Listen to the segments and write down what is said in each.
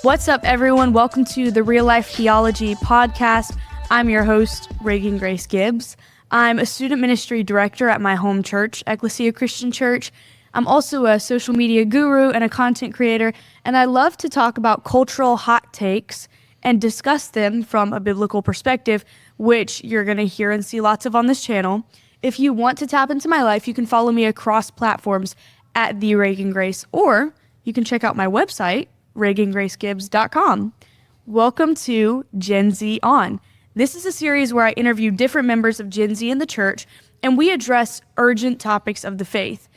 What's up, everyone? Welcome to the Real Life Theology Podcast. I'm your host, Reagan Grace Gibbs. I'm a student ministry director at my home church, Ecclesia Christian Church. I'm also a social media guru and a content creator, and I love to talk about cultural hot takes and discuss them from a biblical perspective, which you're going to hear and see lots of on this channel. If you want to tap into my life, you can follow me across platforms at the Reagan Grace, or you can check out my website, ReaganGraceGibbs.com. Welcome to Gen Z On. This is a series where I interview different members of Gen Z in the church, and we address urgent topics of the faith.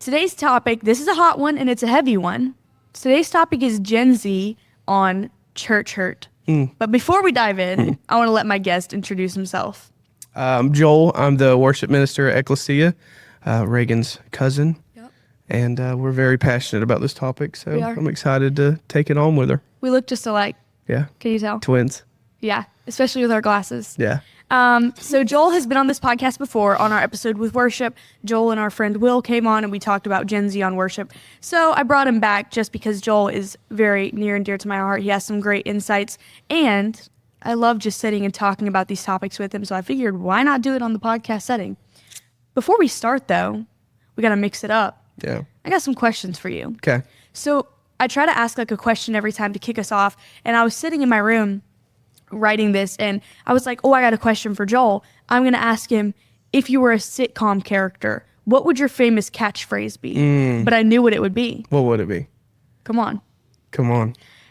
Today's topic, this is a hot one, and it's a heavy one. Today's topic is Gen Z on church hurt. But before we dive in, I want to let my guest introduce himself. I'm Joel. I'm the worship minister at Ecclesia, Reagan's cousin. Yep. And we're very passionate about this topic, so I'm excited to take it on with her. We look just alike. Yeah. Can you tell? Twins. Yeah, especially with our glasses. Yeah. So Joel has been on this podcast before on our episode with worship. Joel and our friend Will came on and we talked about Gen Z on worship. So I brought him back just because Joel is very near and dear to my heart. He has some great insights and I love just sitting and talking about these topics with him. So I figured, why not do it on the podcast setting? Before we start though, we got to mix it up. Yeah. I got some questions for you. Okay. So I try to ask like a question every time to kick us off. And I was sitting in my room writing this and I was like, I got a question for Joel. I'm going to ask him, if you were a sitcom character, what would your famous catchphrase be? But I knew what it would be. What would it be? Come on.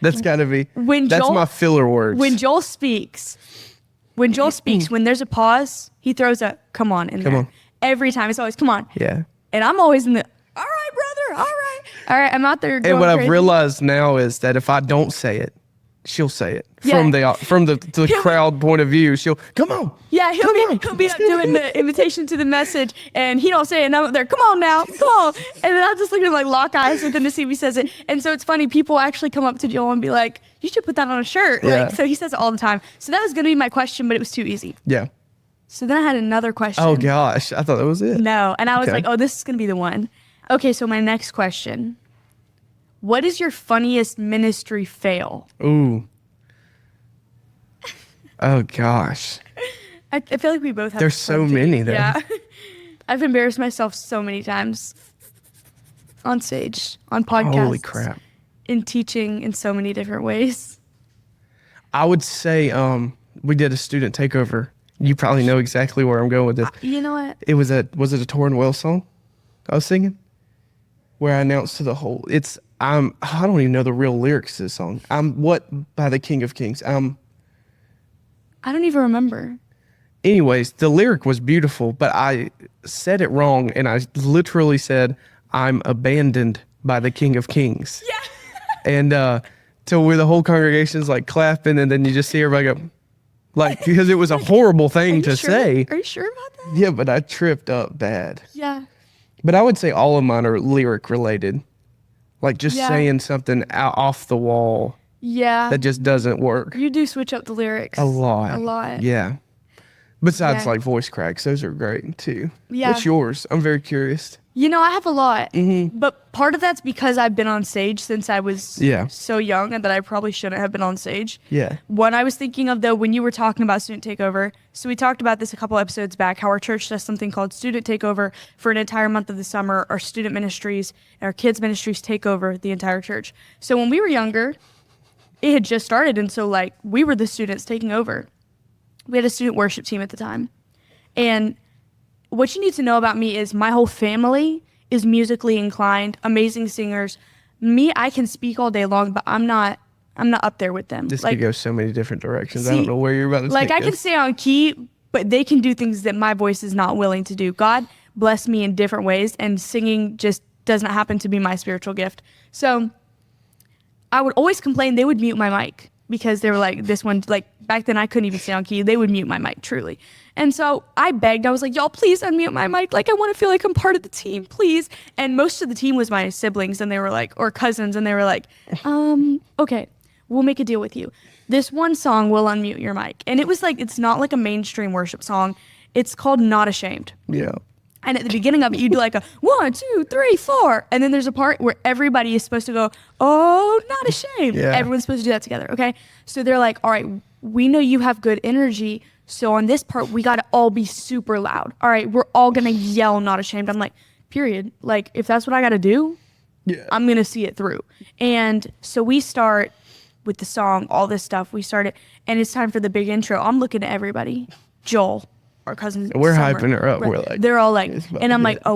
That's got to be. That's Joel, my filler words. When Joel speaks, when there's a pause, he throws a come on in there. On. Every time. It's always come on. Yeah. And I'm always in the, all right, brother, all right. I'm out there going And what crazy. I've realized now is that if I don't say it, she'll say it. Yeah. From the crowd point of view, she'll, come on. Yeah, he'll be up doing the invitation to the message, and he don't say it, and I'm up there, come on now, come on. And then I'll just look at him like lock eyes with him to see if he says it. And so it's funny, people actually come up to Joel and be like, you should put that on a shirt. Yeah. Like, so he says it all the time. So that was going to be my question, but it was too easy. Yeah. So then I had another question. Oh, gosh. I thought that was it. No, and I was Okay. like, this is going to be the one. Okay, so my next question. What is your funniest ministry fail? Ooh. Oh, gosh. I feel like we both have There's so many there. Yeah. I've embarrassed myself so many times on stage, on podcasts. Holy crap. In teaching in so many different ways. I would say we did a student takeover. You probably know exactly where I'm going with this. You know what? Was it a Torrin Wells song I was singing? Where I announced to the whole, I don't even know the real lyrics to this song. I'm what by the King of Kings. I don't even remember. Anyways, the lyric was beautiful, but I said it wrong, and I literally said, I'm abandoned by the King of Kings. Yeah. And to where the whole congregation's like clapping, and then you just see everybody go, like, because it was a horrible thing to say. Are you sure about that? Yeah, but I tripped up bad. Yeah. But I would say all of mine are lyric related. Like just saying something off the wall. Yeah. That just doesn't work. You do switch up the lyrics. A lot. Yeah. Besides like voice cracks, those are great too. Yeah. What's yours? I'm very curious. You know, I have a lot. But part of that's because I've been on stage since I was so young and that I probably shouldn't have been on stage. Yeah. One I was thinking of, though, when you were talking about Student Takeover, so we talked about this a couple episodes back, how our church does something called Student Takeover for an entire month of the summer. Our student ministries and our kids' ministries take over the entire church. So when we were younger, it had just started, and so, like, we were the students taking over. We had a student worship team at the time. And what you need to know about me is my whole family is musically inclined, amazing singers. Me, I can speak all day long, but I'm not up there with them. This like, could go so many different directions. I don't know where you're about to like, take I can this. stay on key, but they can do things that my voice is not willing to do. God bless me in different ways, and singing just doesn't happen to be my spiritual gift. So I would always complain they would mute my mic because they were like, this one, like, back then I couldn't even stay on key. They would mute my mic, truly. And so I begged. I was like, y'all, please unmute my mic. Like, I want to feel like I'm part of the team, please. And most of the team was my siblings, and they were like, or cousins, and they were like, okay, we'll make a deal with you. This one song will unmute your mic. And it was like, it's not like a mainstream worship song. It's called Not Ashamed. Yeah. And at the beginning of it, you do like a 1, 2, 3, 4. And then there's a part where everybody is supposed to go, oh, not ashamed. Yeah. Everyone's supposed to do that together, okay? So they're like, all right, we know you have good energy. So on this part, we got to all be super loud. All right, we're all going to yell, not ashamed. I'm like, period. Like, if that's what I got to do, I'm going to see it through. And so we start with the song, all this stuff. We started, and it's time for the big intro. I'm looking at everybody. Joel, our cousin. We're Summer, hyping her up. right? We're like, they're all like, and I'm like, oh,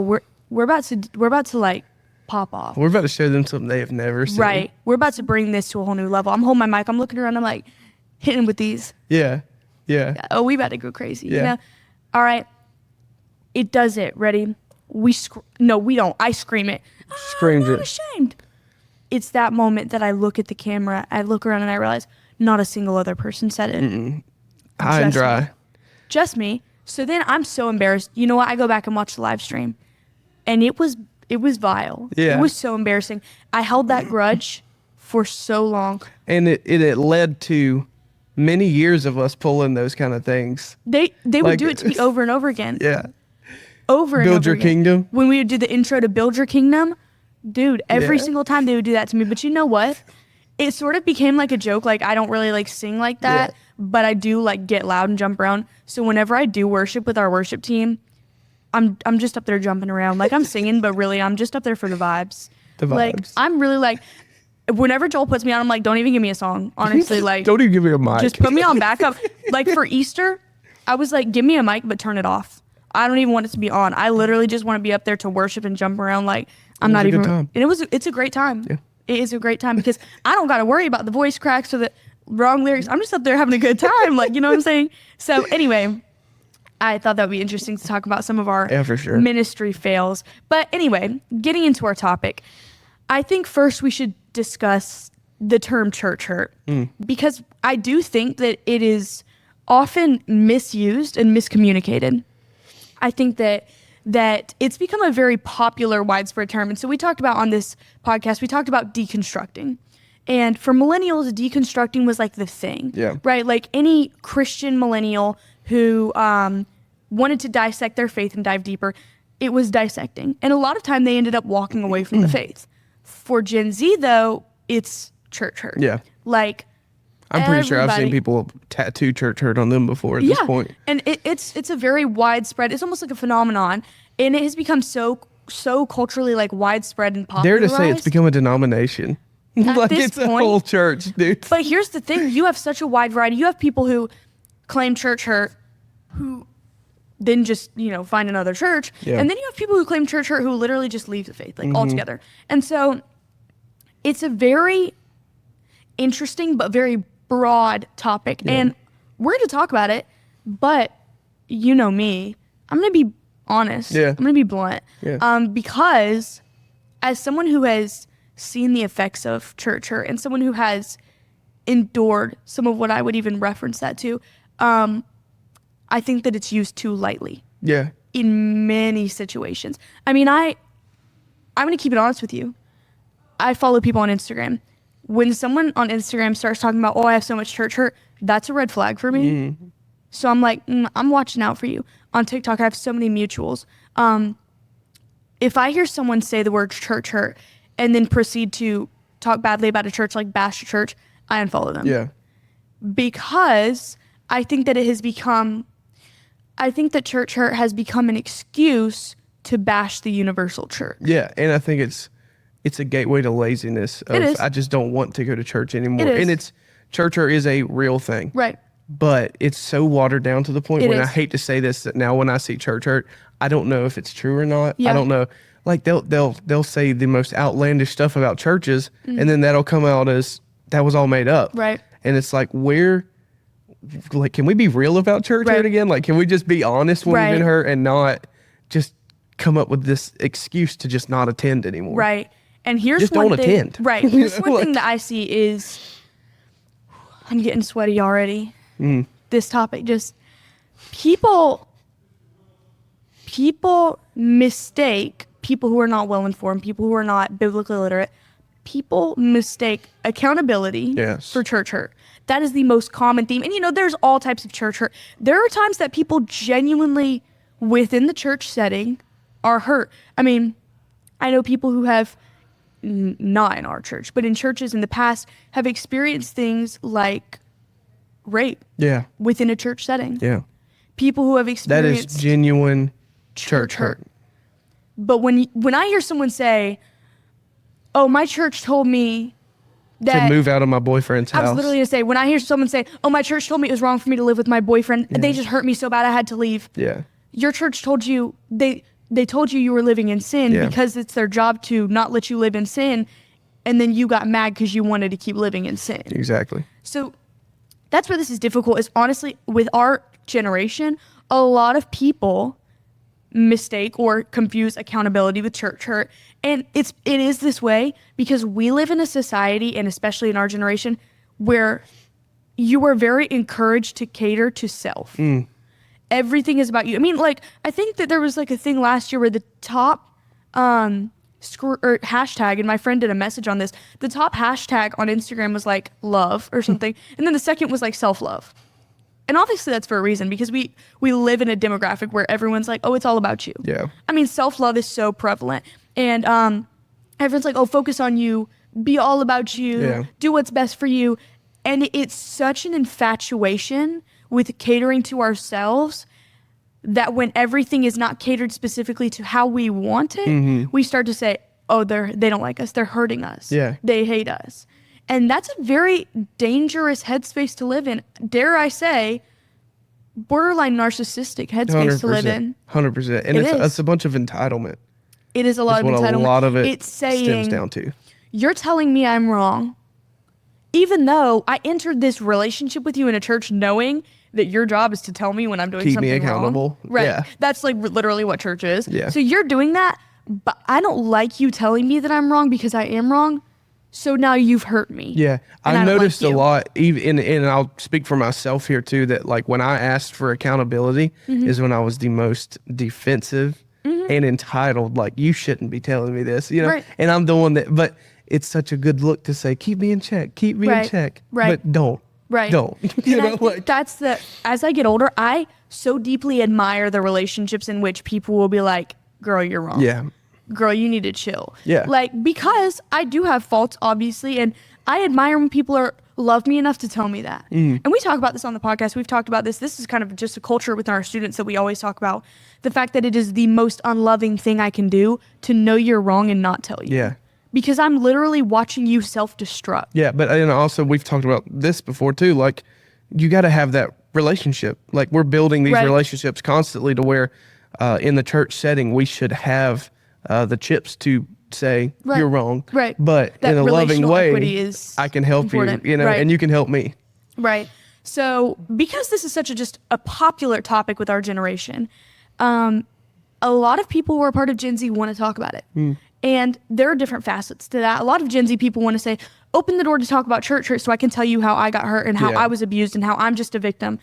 we're about to like pop off. we're about to show them something they have never seen. Right. We're about to bring this to a whole new level. I'm holding my mic. I'm looking around. I'm like, hitting with these. Yeah. Oh, we about to go crazy. Yeah. You know? All right. It does it. Ready? No, we don't. I scream it. Screams I'm it. not ashamed. It's that moment that I look at the camera, I look around, and I realize not a single other person said it. High and Just dry. me. Just me. So then I'm so embarrassed. You know what? I go back and watch the live stream, and it was vile. Yeah. It was so embarrassing. I held that grudge for so long. And it led to many years of us pulling those kind of things. They would Like- do it to me over and over again. Yeah. Over and Build over Your again. Kingdom. When we would do the intro to Build Your Kingdom, dude, every Yeah. single time they would do that to me. But you know what? It sort of became like a joke. Like, I don't really like sing like that, Yeah. but I do like get loud and jump around. So whenever I do worship with our worship team, I'm just up there jumping around. Like, I'm singing, but really I'm just up there for the vibes. The Like, vibes. I'm really like, whenever Joel puts me on, I'm like, don't even give me a song. Honestly, like, Don't even give me a mic. just put me on backup. Like for Easter, I was like, give me a mic, but turn it off. I don't even want it to be on. I literally just want to be up there to worship and jump around. Like, I'm It was not a even. good time. And it's a great time. Yeah. It is a great time because I don't got to worry about the voice cracks or the wrong lyrics. I'm just up there having a good time. Like, you know what I'm saying? So anyway, I thought that would be interesting to talk about some of our Yeah, for sure. ministry fails. But anyway, getting into our topic, I think first we should discuss the term church hurt because I do think that it is often misused and miscommunicated. I think that it's become a very popular, widespread term. And so we talked about on this podcast, we talked about deconstructing. And for millennials, deconstructing was like the thing, Yeah. right? Like any Christian millennial who wanted to dissect their faith and dive deeper, it was dissecting. And a lot of time they ended up walking away from the faith. For Gen Z, though, it's church hurt. Yeah. Like, I'm pretty sure I've seen everybody- people tattoo church hurt on them before at this point. And it's a very widespread, it's almost like a phenomenon. And it has become so culturally like widespread and Dare popularized. to say it's become a denomination. At Like this it's a point- whole church, dude. But here's the thing, you have such a wide variety. You have people who claim church hurt who then just, find another church. Yeah. And then you have people who claim church hurt who literally just leave the faith, like altogether. And so it's a very interesting but very broad topic. Yeah. And we're going to talk about it, but you know me, I'm going to be honest. Yeah. I'm going to be blunt. Yeah. Because as someone who has seen the effects of church hurt and someone who has endured some of what I would even reference that to, I think that it's used too lightly Yeah. in many situations. I mean, I'm going to keep it honest with you. I follow people on Instagram. When someone on Instagram starts talking about, oh, I have so much church hurt, that's a red flag for me. So I'm like, I'm watching out for you. On TikTok, I have so many mutuals. If I hear someone say the word church hurt and then proceed to talk badly about a church, like bash a church, I unfollow them. Yeah. Because I think that church hurt has become an excuse to bash the universal church. Yeah. And I think it's a gateway to laziness of It is. I just don't want to go to church anymore. It is. And church hurt is a real thing. Right. But it's so watered down to the point It when I is. hate to say this, that now when I see church hurt, I don't know if it's true or not. Yeah. I don't know. Like they'll say the most outlandish stuff about churches, Mm. and then that'll come out as that was all made up. Right. And it's like, can we be real about church Right. hurt again? Like, can we just be honest when we've Right. been hurt and not just come up with this excuse to just not attend anymore? Right. And here's Just one don't thing. attend. Right. Here's one Like- thing that I see is I'm getting sweaty already. This topic just people mistake people who are not well informed, people who are not biblically literate. People mistake accountability Yes. for church hurt. That is the most common theme. And there's all types of church hurt. There are times that people genuinely within the church setting are hurt. I mean, I know people who have, not in our church, but in churches in the past, have experienced things like rape within a church setting. Yeah. People who have experienced... That is genuine church hurt. But when I hear someone say, oh, my church told me that... to move out of my boyfriend's house. I was literally going to say, when I hear someone say, oh, my church told me it was wrong for me to live with my boyfriend, they just hurt me so bad I had to leave. Yeah. Your church told you... They told you were living in sin because it's their job to not let you live in sin, and then you got mad because you wanted to keep living in sin. Exactly. So that's where this is difficult, is honestly, with our generation, a lot of people mistake or confuse accountability with church hurt. And it is this way because we live in a society, and especially in our generation, where you are very encouraged to cater to self. Everything is about you. I mean, like, I think that there was like a thing last year where the top hashtag, and my friend did a message on this, the top hashtag on Instagram was like love or something. And then the second was like self-love. And obviously that's for a reason, because we live in a demographic where everyone's like, oh, it's all about you. Yeah. I mean, self-love is so prevalent. And everyone's like, oh, focus on you, be all about you, do what's best for you. And it's such an infatuation with catering to ourselves that when everything is not catered specifically to how we want it, we start to say, oh, they don't like us, they're hurting us, they hate us. And that's a very dangerous headspace to live in. Dare I say, borderline narcissistic headspace to live in. 100%. And it's a bunch of entitlement. It is a lot of entitlement. A lot of it stems down to. You're telling me I'm wrong, even though I entered this relationship with you in a church knowing that your job is to tell me when I'm doing something wrong. Keep me accountable. Right. Yeah. That's like literally what church is. Yeah. So you're doing that, but I don't like you telling me that I'm wrong because I am wrong. So now you've hurt me. Yeah. I've noticed a lot, even, and I'll speak for myself here too, that like when I asked for accountability is when I was the most defensive and entitled. Like, you shouldn't be telling me this, you know? Right. And I'm the one that, but it's such a good look to say, keep me in check, keep me in check. Right. But don't. Right. Don't. You know, like, that's as I get older, I so deeply admire the relationships in which people will be like, girl, you're wrong. Yeah. Girl, you need to chill. Yeah. Like, because I do have faults, obviously, and I admire when people love me enough to tell me that. And we talk about this on the podcast. We've talked about this. This is kind of just a culture with our students that we always talk about. The fact that it is the most unloving thing I can do to know you're wrong and not tell you. Yeah. Because I'm literally watching you self-destruct. Yeah, but and also we've talked about this before too. Like, you got to have that relationship. Like, we're building these relationships constantly to where in the church setting we should have the chips to say you're wrong. Right. But that in a loving way, I can help important. You know, and you can help me. Right. So because this is just a popular topic with our generation, a lot of people who are part of Gen Z want to talk about it. And there are different facets to that. A lot of Gen Z people want to say, open the door to talk about church hurt so I can tell you how I got hurt and how I was abused and how I'm just a victim.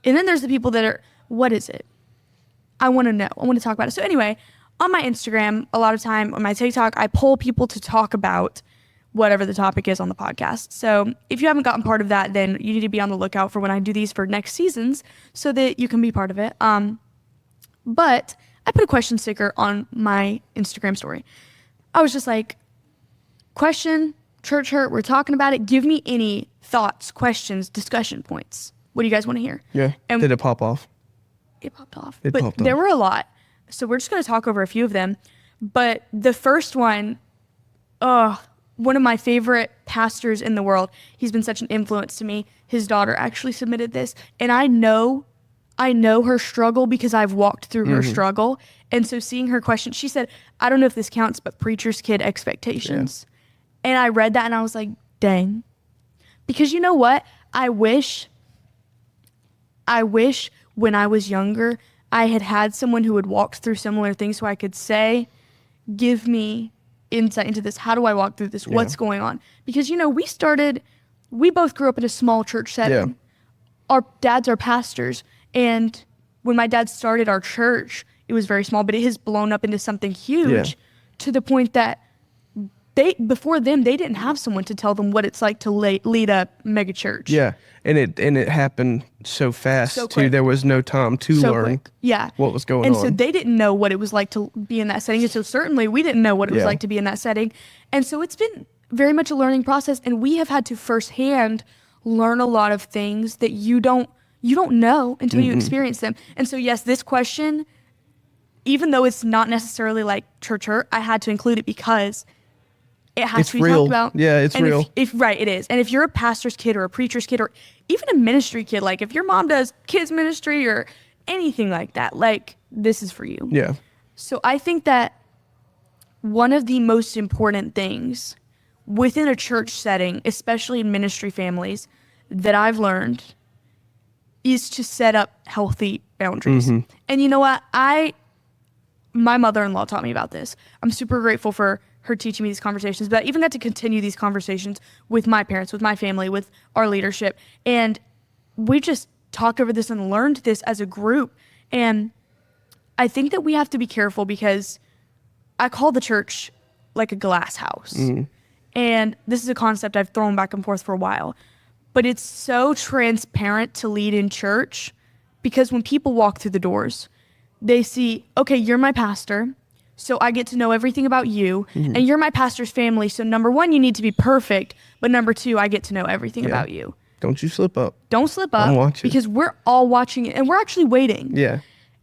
And then there's the people that are, what is it? I want to know. I want to talk about it. So anyway, on my Instagram, a lot of time, on my TikTok, I poll people to talk about whatever the topic is on the podcast. So if you haven't gotten part of that, then you need to be on the lookout for when I do these for next seasons so that you can be part of it. But I put a question sticker on my Instagram story. I was just like, question, church hurt, we're talking about it. Give me any thoughts, questions, discussion points. What do you guys want to hear? Yeah. And did it pop off? It popped off. There were a lot. So we're just going to talk over a few of them. But the first one, one of my favorite pastors in the world, he's been such an influence to me. His daughter actually submitted this. And I know her struggle because I've walked through her struggle. And so seeing her question, she said, I don't know if this counts, but preacher's kid expectations. Yeah. And I read that and I was like, dang. Because you know what? I wish when I was younger, I had someone who had walked through similar things so I could say, give me insight into this. How do I walk through this? Yeah. What's going on? Because, you know, we both grew up in a small church setting. Yeah. Our dads are pastors. And when my dad started our church, it was very small, but it has blown up into something huge to the point that before them, they didn't have someone to tell them what it's like to lead a mega church. Yeah. And it happened so fast too. Quick. There was no time to learn what was going on. And so they didn't know what it was like to be in that setting. And so certainly we didn't know what it was like to be in that setting. And so it's been very much a learning process. And we have had to firsthand learn a lot of things that you don't know until you experience them. And so yes, this question, even though it's not necessarily like church hurt, I had to include it because it has to be real. talked about. Yeah, it's and real. If right, it is. And if you're a pastor's kid or a preacher's kid or even a ministry kid, like if your mom does kids ministry or anything like that, like this is for you. Yeah. So I think that one of the most important things within a church setting, especially in ministry families, that I've learned is to set up healthy boundaries. And you know what? My mother-in-law taught me about this. I'm super grateful for her teaching me these conversations, but I even got to continue these conversations with my parents, with my family, with our leadership. And we just talked over this and learned this as a group. And I think that we have to be careful because I call the church like a glass house. And this is a concept I've thrown back and forth for a while. But it's so transparent to lead in church because when people walk through the doors, they see, okay, you're my pastor, so I get to know everything about you, and you're my pastor's family, so number one, you need to be perfect, but number two, I get to know everything about you. Don't you slip up. Don't slip up, because we're all watching it, and we're actually waiting. Yeah.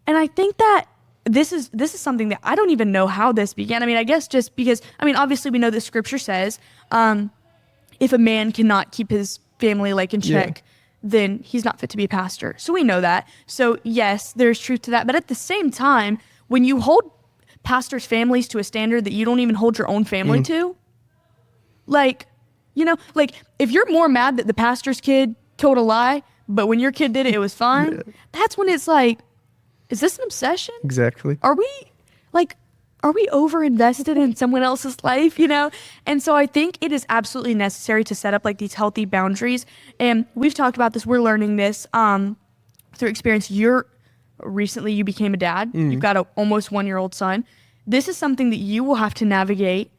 And I think that this is something that I don't even know how this began. I mean, I guess just because, I mean, obviously we know that scripture says, if a man cannot keep his family like in check, then he's not fit to be a pastor. So we know that. So yes, there's truth to that. But at the same time, when you hold pastors' families to a standard that you don't even hold your own family to, like, you know, like if you're more mad that the pastor's kid told a lie, but when your kid did it, it was fine. That's when it's like, is this an obsession? Exactly. Are we over invested in someone else's life, you know? And so I think it is absolutely necessary to set up like these healthy boundaries. And we've talked about this. We're learning this through experience. Recently you became a dad. You've got an almost 1-year-old son. This is something that you will have to navigate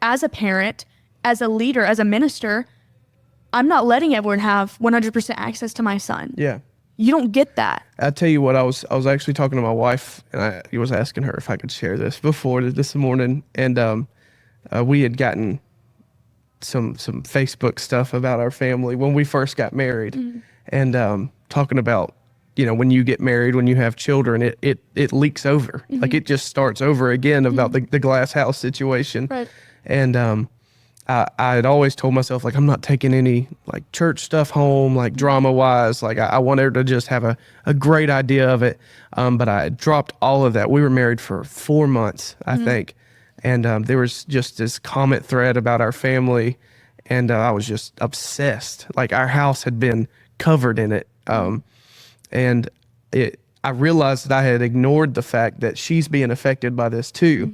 as a parent, as a leader, as a minister. I'm not letting everyone have 100% access to my son. Yeah. You don't get that. I tell you what, I was actually talking to my wife, and I was asking her if I could share this before this morning, and we had gotten some Facebook stuff about our family when we first got married, and talking about, you know, when you get married, when you have children, it leaks over, like it just starts over again about the glass house situation, Right. And I had always told myself, like, I'm not taking any like church stuff home, like drama wise. Like I want her to just have a great idea of it. But I dropped all of that. We were married for 4 months, I think. And there was just this comment thread about our family. And I was just obsessed. Like our house had been covered in it. And I realized that I had ignored the fact that she's being affected by this too.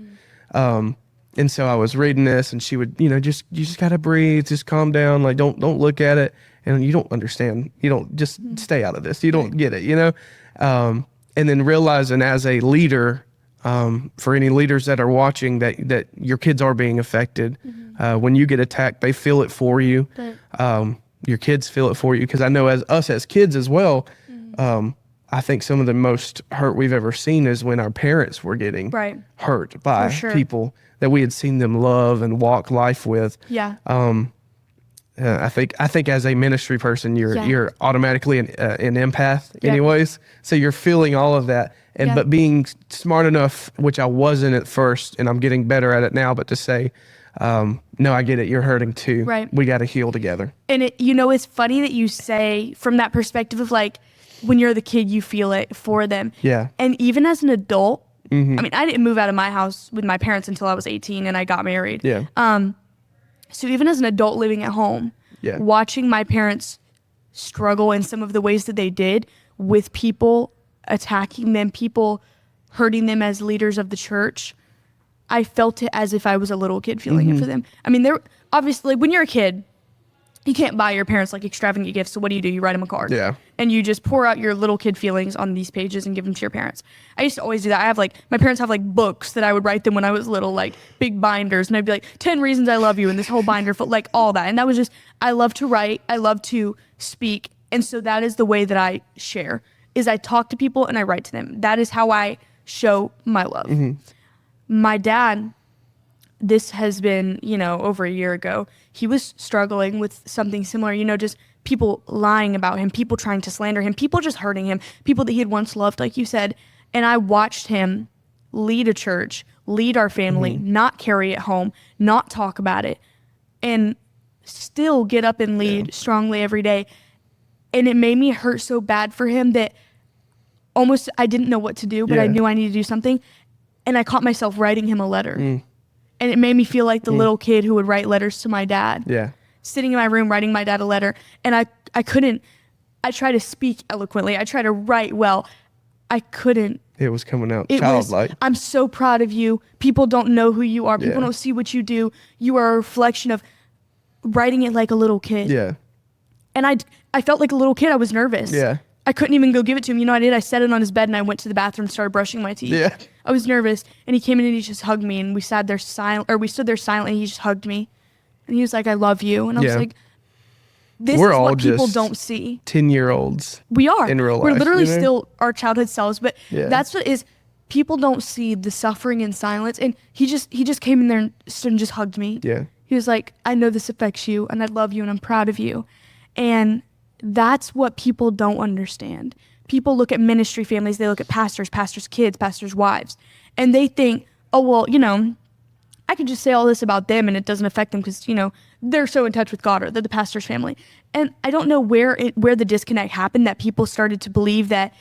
And so I was reading this, and she would, you know, you just gotta breathe, just calm down, like don't look at it, and you don't understand, you don't just stay out of this, you don't get it, you know, and then realizing as a leader, for any leaders that are watching, that your kids are being affected. When you get attacked, they feel it for you. Your kids feel it for you, because I know as kids as well. I think some of the most hurt we've ever seen is when our parents were getting hurt by people that we had seen them love and walk life with. I think as a ministry person, you're automatically an empath anyways. So you're feeling all of that. And but being smart enough, which I wasn't at first, and I'm getting better at it now, but to say, no, I get it. You're hurting too. Right. We got to heal together. And it's funny that you say from that perspective of like, when you're the kid, you feel it for them. Yeah. And even as an adult, I mean, I didn't move out of my house with my parents until I was 18 and I got married. Yeah. So even as an adult living at home, watching my parents struggle in some of the ways that they did with people attacking them, people hurting them as leaders of the church, I felt it as if I was a little kid feeling it for them. I mean, obviously when you're a kid, you can't buy your parents like extravagant gifts. So what do? You write them a card. Yeah. And you just pour out your little kid feelings on these pages and give them to your parents. I used to always do that. I have like, my parents have like books that I would write them when I was little, like big binders. And I'd be like, 10 reasons I love you. And this whole binder full, like all that. And that was just, I love to write. I love to speak. And so that is the way that I share, is I talk to people and I write to them. That is how I show my love. Mm-hmm. My dad, this has been, over a year ago, he was struggling with something similar, just people lying about him, people trying to slander him, people just hurting him, people that he had once loved, like you said. And I watched him lead a church, lead our family, not carry it home, not talk about it, and still get up and lead strongly every day. And it made me hurt so bad for him that almost I didn't know what to do, but I knew I needed to do something. And I caught myself writing him a letter. And it made me feel like the little kid who would write letters to my dad. Yeah. Sitting in my room writing my dad a letter. And I couldn't, I tried to speak eloquently. I tried to write well. I couldn't. It was coming out childlike. I'm so proud of you. People don't know who you are. People don't see what you do. You are a reflection of writing it like a little kid. Yeah. And I felt like a little kid. I was nervous. Yeah. I couldn't even go give it to him. You know what I did? I set it on his bed and I went to the bathroom and started brushing my teeth. Yeah. I was nervous. And he came in and he just hugged me and we stood there silently and he just hugged me. And he was like, I love you. And I was like, this is what people don't see. 10-year-olds. We are. In real life. We're literally still our childhood selves. But that's what is, people don't see the suffering in silence. And he just came in there and stood and just hugged me. Yeah. He was like, I know this affects you and I love you and I'm proud of you. And that's what people don't understand. People look at ministry families, they look at pastors, pastors' kids, pastors' wives, and they think, oh, well, I can just say all this about them and it doesn't affect them because, they're so in touch with God or they're the pastor's family. And I don't know where the disconnect happened, that people started to believe that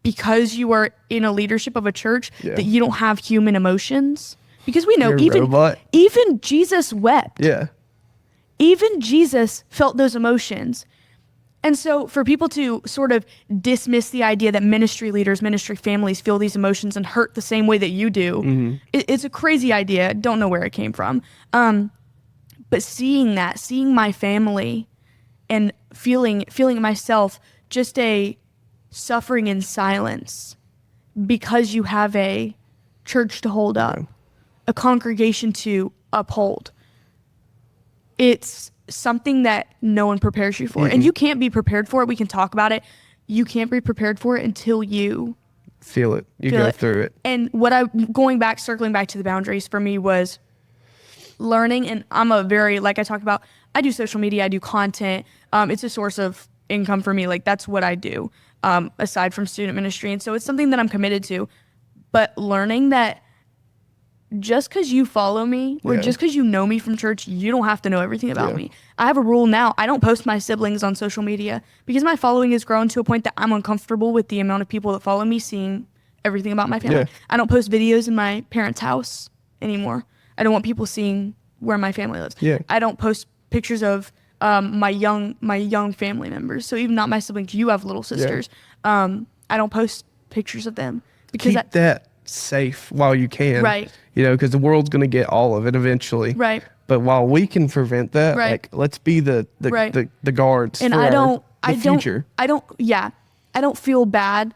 because you are in a leadership of a church, that you don't have human emotions. Because we know even Jesus wept. Yeah. Even Jesus felt those emotions. And so for people to sort of dismiss the idea that ministry leaders, ministry families feel these emotions and hurt the same way that you do, it's a crazy idea. Don't know where it came from. But seeing my family and feeling myself just a suffering in silence because you have a church to hold up, a congregation to uphold. It's something that no one prepares you for. And you can't be prepared for it. We can talk about it. You can't be prepared for it until you feel it. You go through it. And circling back to the boundaries for me was learning. And I'm like I talked about, I do social media, I do content. It's a source of income for me. Like that's what I do, aside from student ministry. And so it's something that I'm committed to. But learning that just because you follow me or just because you know me from church, you don't have to know everything about me. I have a rule now. I don't post my siblings on social media because my following has grown to a point that I'm uncomfortable with the amount of people that follow me seeing everything about my family. I don't post videos in my parents' house anymore. I don't want people seeing where my family lives. I don't post pictures of my young family members. So even not my siblings, you have little sisters. I don't post pictures of them because keep that safe while you can. Right. Because the world's going to get all of it eventually. Right. But while we can prevent that, like let's be the guards and for the future. I don't feel bad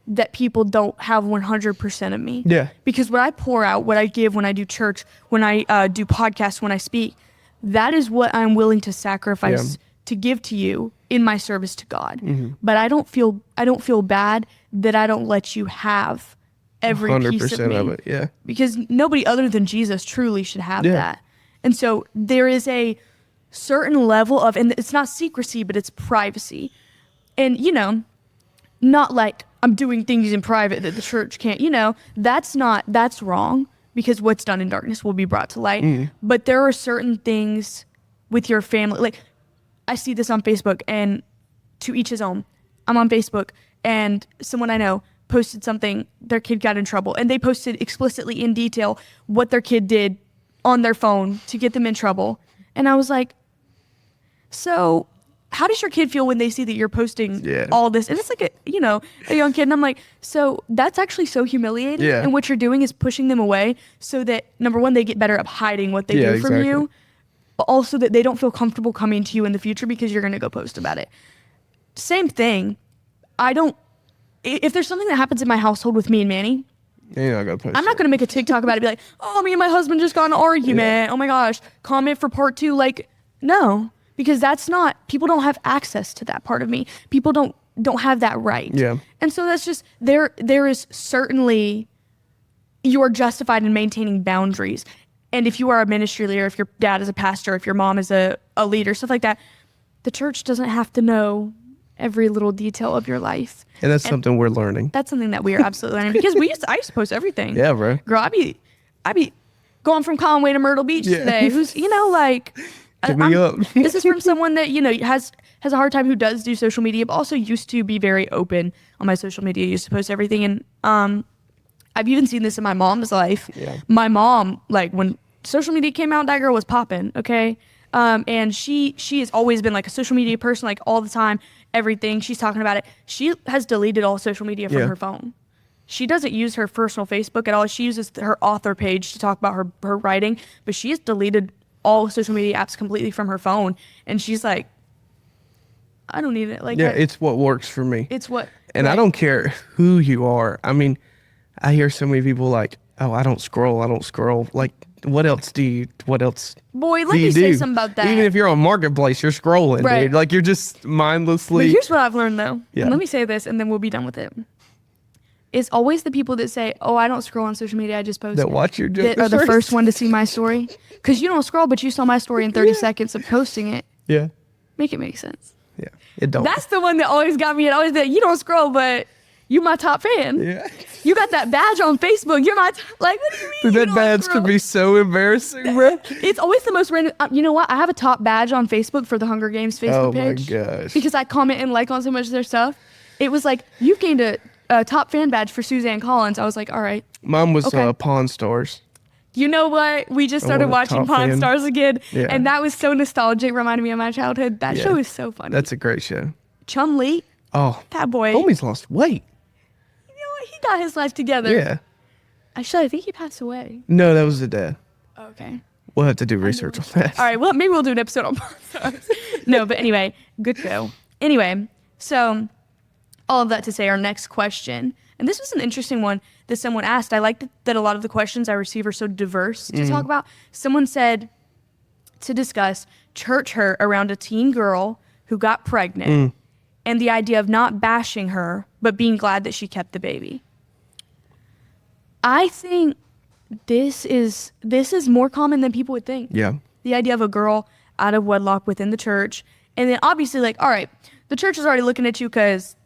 that people don't have 100% of me. Yeah. Because what I pour out, what I give when I do church, when I do podcasts, when I speak, that is what I'm willing to sacrifice to give to you in my service to God. But I don't feel bad that I don't let you have every 100% piece of me. Of it, because nobody other than Jesus truly should have that. And so there is a certain level of, and it's not secrecy, but it's privacy. And, not like I'm doing things in private that the church can't, that's wrong, because what's done in darkness will be brought to light. But there are certain things with your family, like I see this on Facebook, and to each his own. I'm on Facebook and someone I know posted something, their kid got in trouble, and they posted explicitly in detail what their kid did on their phone to get them in trouble. And I was like, so how does your kid feel when they see that you're posting all this? And it's like a young kid. And I'm like, so that's actually so humiliating. And what you're doing is pushing them away so that, number one, they get better at hiding what they do from you. but also that they don't feel comfortable coming to you in the future because you're going to go post about it. Same thing. If there's something that happens in my household with me and Manny, I'm not going to make a TikTok about it, be like, oh, me and my husband just got in an argument. Oh my gosh, comment for part 2. Like, no, because people don't have access to that part of me. People don't have that right. Yeah. And so that's just, there is certainly, you are justified in maintaining boundaries. And if you are a ministry leader, if your dad is a pastor, if your mom is a leader, stuff like that, the church doesn't have to know every little detail of your life. And that's something we're learning. That's something that we are absolutely learning, because I used to post everything. Yeah, bro. Girl, I be going from Conway to Myrtle Beach today. Who's, like, pick me up. This is from someone that, has a hard time, who does do social media, but also used to be very open on my social media, used to post everything. And I've even seen this in my mom's life. Yeah. My mom, like, when social media came out, that girl was popping, okay? And she has always been like a social media person, like all the time, everything. She's talking about it. She has deleted all social media from her phone. She doesn't use her personal Facebook at all. She uses her author page to talk about her writing, but she has deleted all social media apps completely from her phone. And she's like, I don't need it. Like, it's what works for me. It's what. And right. I don't care who you are. I mean, I hear so many people like, oh, I don't scroll. Like, what else? Boy, let me say something about that. Even if you're on Marketplace, you're scrolling, right. dude. Like, you're just mindlessly. But here's what I've learned, though. Yeah. And let me say this, and then we'll be done with it. It's always the people that say, oh, I don't scroll on social media, I just post. That watch your that are the first one to see my story. Because you don't scroll, but you saw my story in 30 seconds of posting it. Yeah. Make it make sense. Yeah. It don't. That's the one that always got me. And always that you don't scroll, but you my top fan. Yeah. You got that badge on Facebook. You're my like. What do you mean? Dude, that badge could be so embarrassing, bro. It's always the most random. You know what? I have a top badge on Facebook for the Hunger Games Facebook page. Oh my gosh. Because I comment and like on so much of their stuff. It was like, you gained a top fan badge for Suzanne Collins. I was like, all right. Mine was Pawn Stars. You know what? We just started watching Pawn Stars again. Yeah. And that was so nostalgic. Reminded me of my childhood. That show is so funny. That's a great show. Chun-Li. Oh. That boy. Homie's lost weight. You know what? He got his life together. Yeah. Actually, I think he passed away. No, that was the dad. Okay. We'll have to do research on that. All right. Well, maybe we'll do an episode on Pawn Stars. No, but anyway, good show. Anyway, so all of that to say, our next question, and this was an interesting one that someone asked. I like that a lot of the questions I receive are so diverse to talk about. Someone said to discuss church hurt around a teen girl who got pregnant and the idea of not bashing her, but being glad that she kept the baby. I think this is more common than people would think. Yeah. The idea of a girl out of wedlock within the church. And then obviously, like, all right, the church is already looking at you because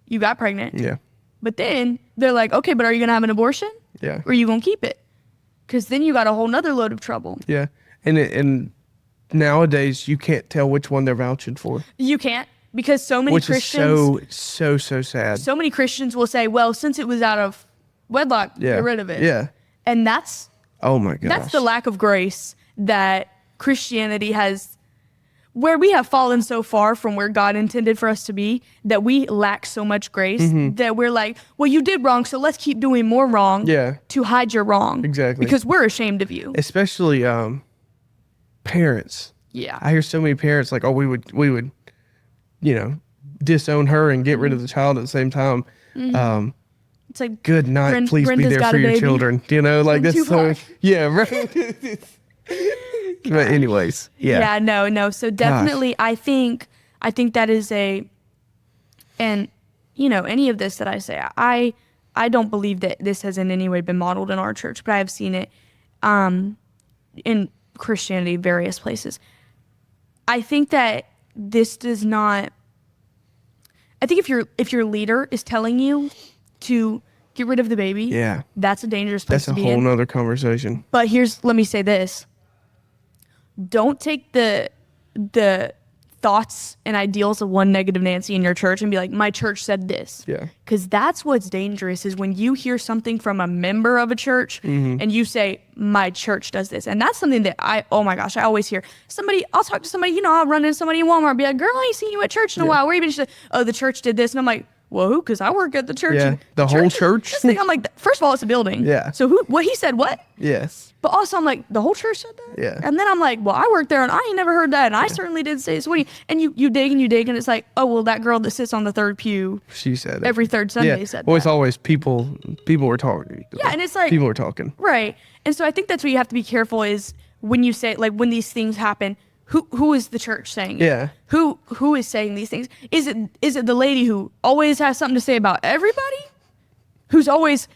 you got pregnant. Yeah. But then they're like, okay, but are you going to have an abortion? Yeah. Or are you going to keep it? Because then you got a whole nother load of trouble. Yeah. And nowadays, you can't tell which one they're vouching for. You can't, because so many Christians. Which is so sad. So many Christians will say, well, since it was out of wedlock, get rid of it. Yeah. And that's. Oh my gosh. That's the lack of grace that Christianity has, where we have fallen so far from where God intended for us to be, that we lack so much grace that we're like, well, you did wrong, so let's keep doing more wrong to hide your wrong. Exactly. Because we're ashamed of you. Especially parents. Yeah. I hear so many parents like, oh, we would, disown her and get rid of the child at the same time. It's like, good night, please be there for your children. Like that's so, yeah, right. But anyways, yeah. Yeah, no. So definitely, I think that is and any of this that I say, I don't believe that this has in any way been modeled in our church, but I have seen it in Christianity, various places. I think that this does not. I think if your leader is telling you to get rid of the baby, that's a dangerous place to be in. That's a whole nother conversation. But let me say this. Don't take the thoughts and ideals of one negative Nancy in your church and be like, my church said this. Yeah. Because that's what's dangerous, is when you hear something from a member of a church and you say, my church does this. And that's something that I always hear. I'll talk to somebody, I'll run into somebody in Walmart and be like, girl, I ain't seen you at church in a while. Where you been? She's like, oh, the church did this. And I'm like, well, who? Because I work at the church. Yeah, and the whole church. This thing, I'm like, first of all, it's a building. Yeah. So who? What he said? What? Yes. But also, I'm like, the whole church said that. Yeah. And then I'm like, well, I work there, and I ain't never heard that, and I certainly did say. So what? And you dig, and it's like, oh well, that girl that sits on the third pew. She said it. Every third Sunday said that. Well, it's always people were talking. Yeah, and it's like people were talking. Right. And so I think that's what you have to be careful is when you say, like, when these things happen. Who is the church saying it? Yeah. Who is saying these things? Is it the lady who always has something to say about everybody? Who's always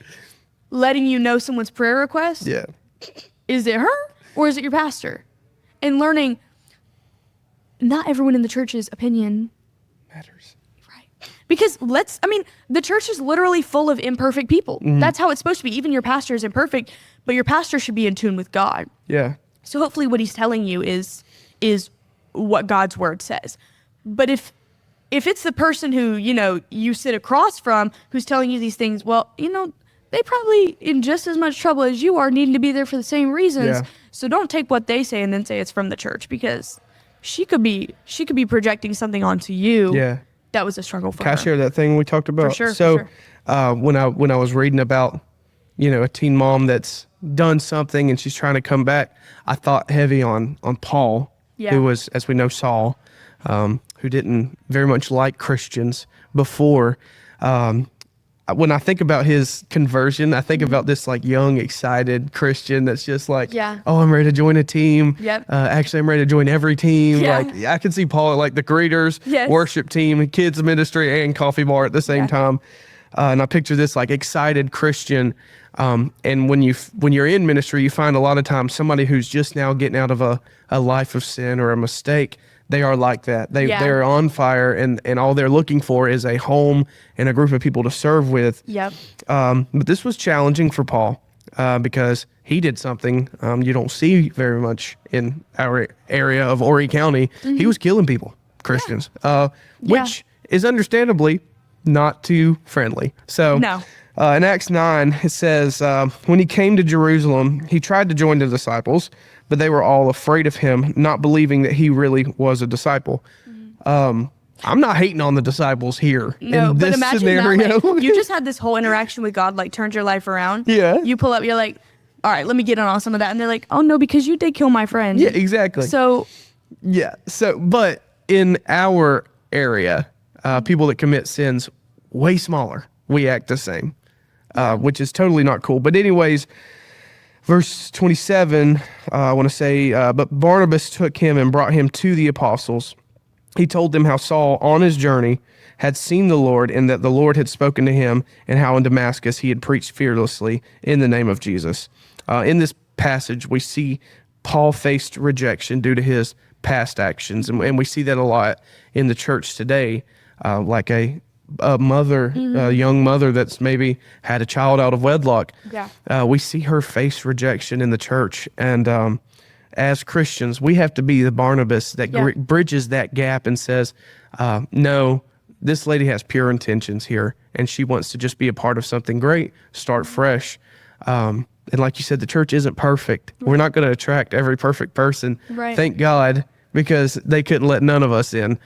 letting you know someone's prayer request? Yeah. Is it her or is it your pastor? And learning not everyone in the church's opinion Matters. Right. Because the church is literally full of imperfect people. Mm-hmm. That's how it's supposed to be. Even your pastor is imperfect, but your pastor should be in tune with God. Yeah. So hopefully what he's telling you is what God's word says. But if it's the person who, you sit across from who's telling you these things, well, they probably in just as much trouble as you are, needing to be there for the same reasons. Yeah. So don't take what they say and then say it's from the church, because she could be projecting something onto you. Yeah. That was a struggle for Can her. I share that thing we talked about? For sure. So when I was reading about, a teen mom that's done something and she's trying to come back, I thought heavy on Paul, who was, as we know, Saul, who didn't very much like Christians before. When I think about his conversion, I think about this like young, excited Christian that's just like, oh, I'm ready to join a team. Yep. Actually, I'm ready to join every team. Yeah. Like I can see Paul at like the greeters, Yes. worship team, kids ministry, and coffee bar at the same time. And I picture this like excited Christian. And when you're in ministry, you find a lot of times somebody who's just now getting out of a life of sin or a mistake, they are like that. They're on fire, and all they're looking for is a home and a group of people to serve with. Yep. But this was challenging for Paul because he did something you don't see very much in our area of Horry County. Mm-hmm. He was killing people, Christians, which is understandably not too friendly. So No. In Acts 9, it says, when he came to Jerusalem, he tried to join the disciples, but they were all afraid of him, not believing that he really was a disciple. Mm-hmm. I'm not hating on the disciples here No, in but this imagine scenario. that, like, you just had this whole interaction with God, like turned your life around. Yeah. You pull up, you're like, all right, let me get in on some of that. And they're like, oh no, because you did kill my friend. Yeah, exactly. So But in our area, people that commit sins way smaller, we act the same, which is totally not cool. But anyways, verse 27, I want to say, but Barnabas took him and brought him to the apostles. He told them how Saul on his journey had seen the Lord and that the Lord had spoken to him, and how in Damascus he had preached fearlessly in the name of Jesus. In this passage, we see Paul faced rejection due to his past actions, and we see that a lot in the church today, like a mother, a young mother that's maybe had a child out of wedlock. We see her face rejection in the church, and as Christians, we have to be the Barnabas that bridges that gap and says, no, this lady has pure intentions here, and she wants to just be a part of something great, start fresh. And like you said, the church isn't perfect. Right. We're not going to attract every perfect person. Right. Thank God, because they couldn't let none of us in.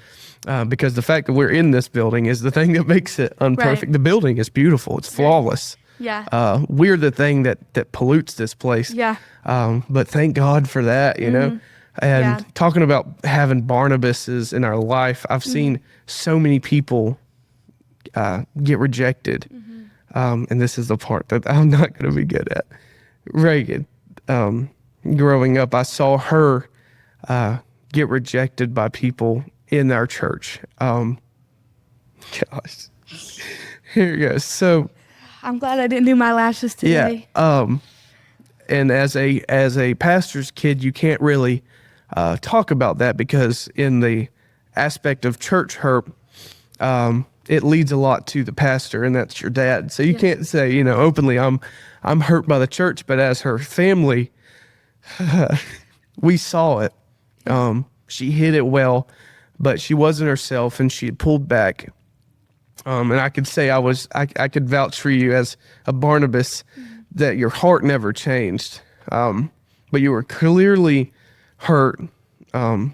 Because the fact that we're in this building is the thing that makes it unperfect. Right. The building is beautiful. It's flawless. Yeah. We're the thing that pollutes this place. Yeah. But thank God for that, you know. And talking about having Barnabases in our life, I've seen so many people get rejected. And this is the part that I'm not going to be good at. Reagan, growing up, I saw her get rejected by people in our church. Gosh, here you go. So I'm glad I didn't do my lashes today. Yeah. And as a pastor's kid, you can't really talk about that, because in the aspect of church hurt, it leads a lot to the pastor, and that's your dad. So you can't say, openly, I'm hurt by the church, but as her family, we saw it. She hid it well, but she wasn't herself, and she had pulled back. And I could say I could vouch for you as a Barnabas that your heart never changed, but you were clearly hurt, and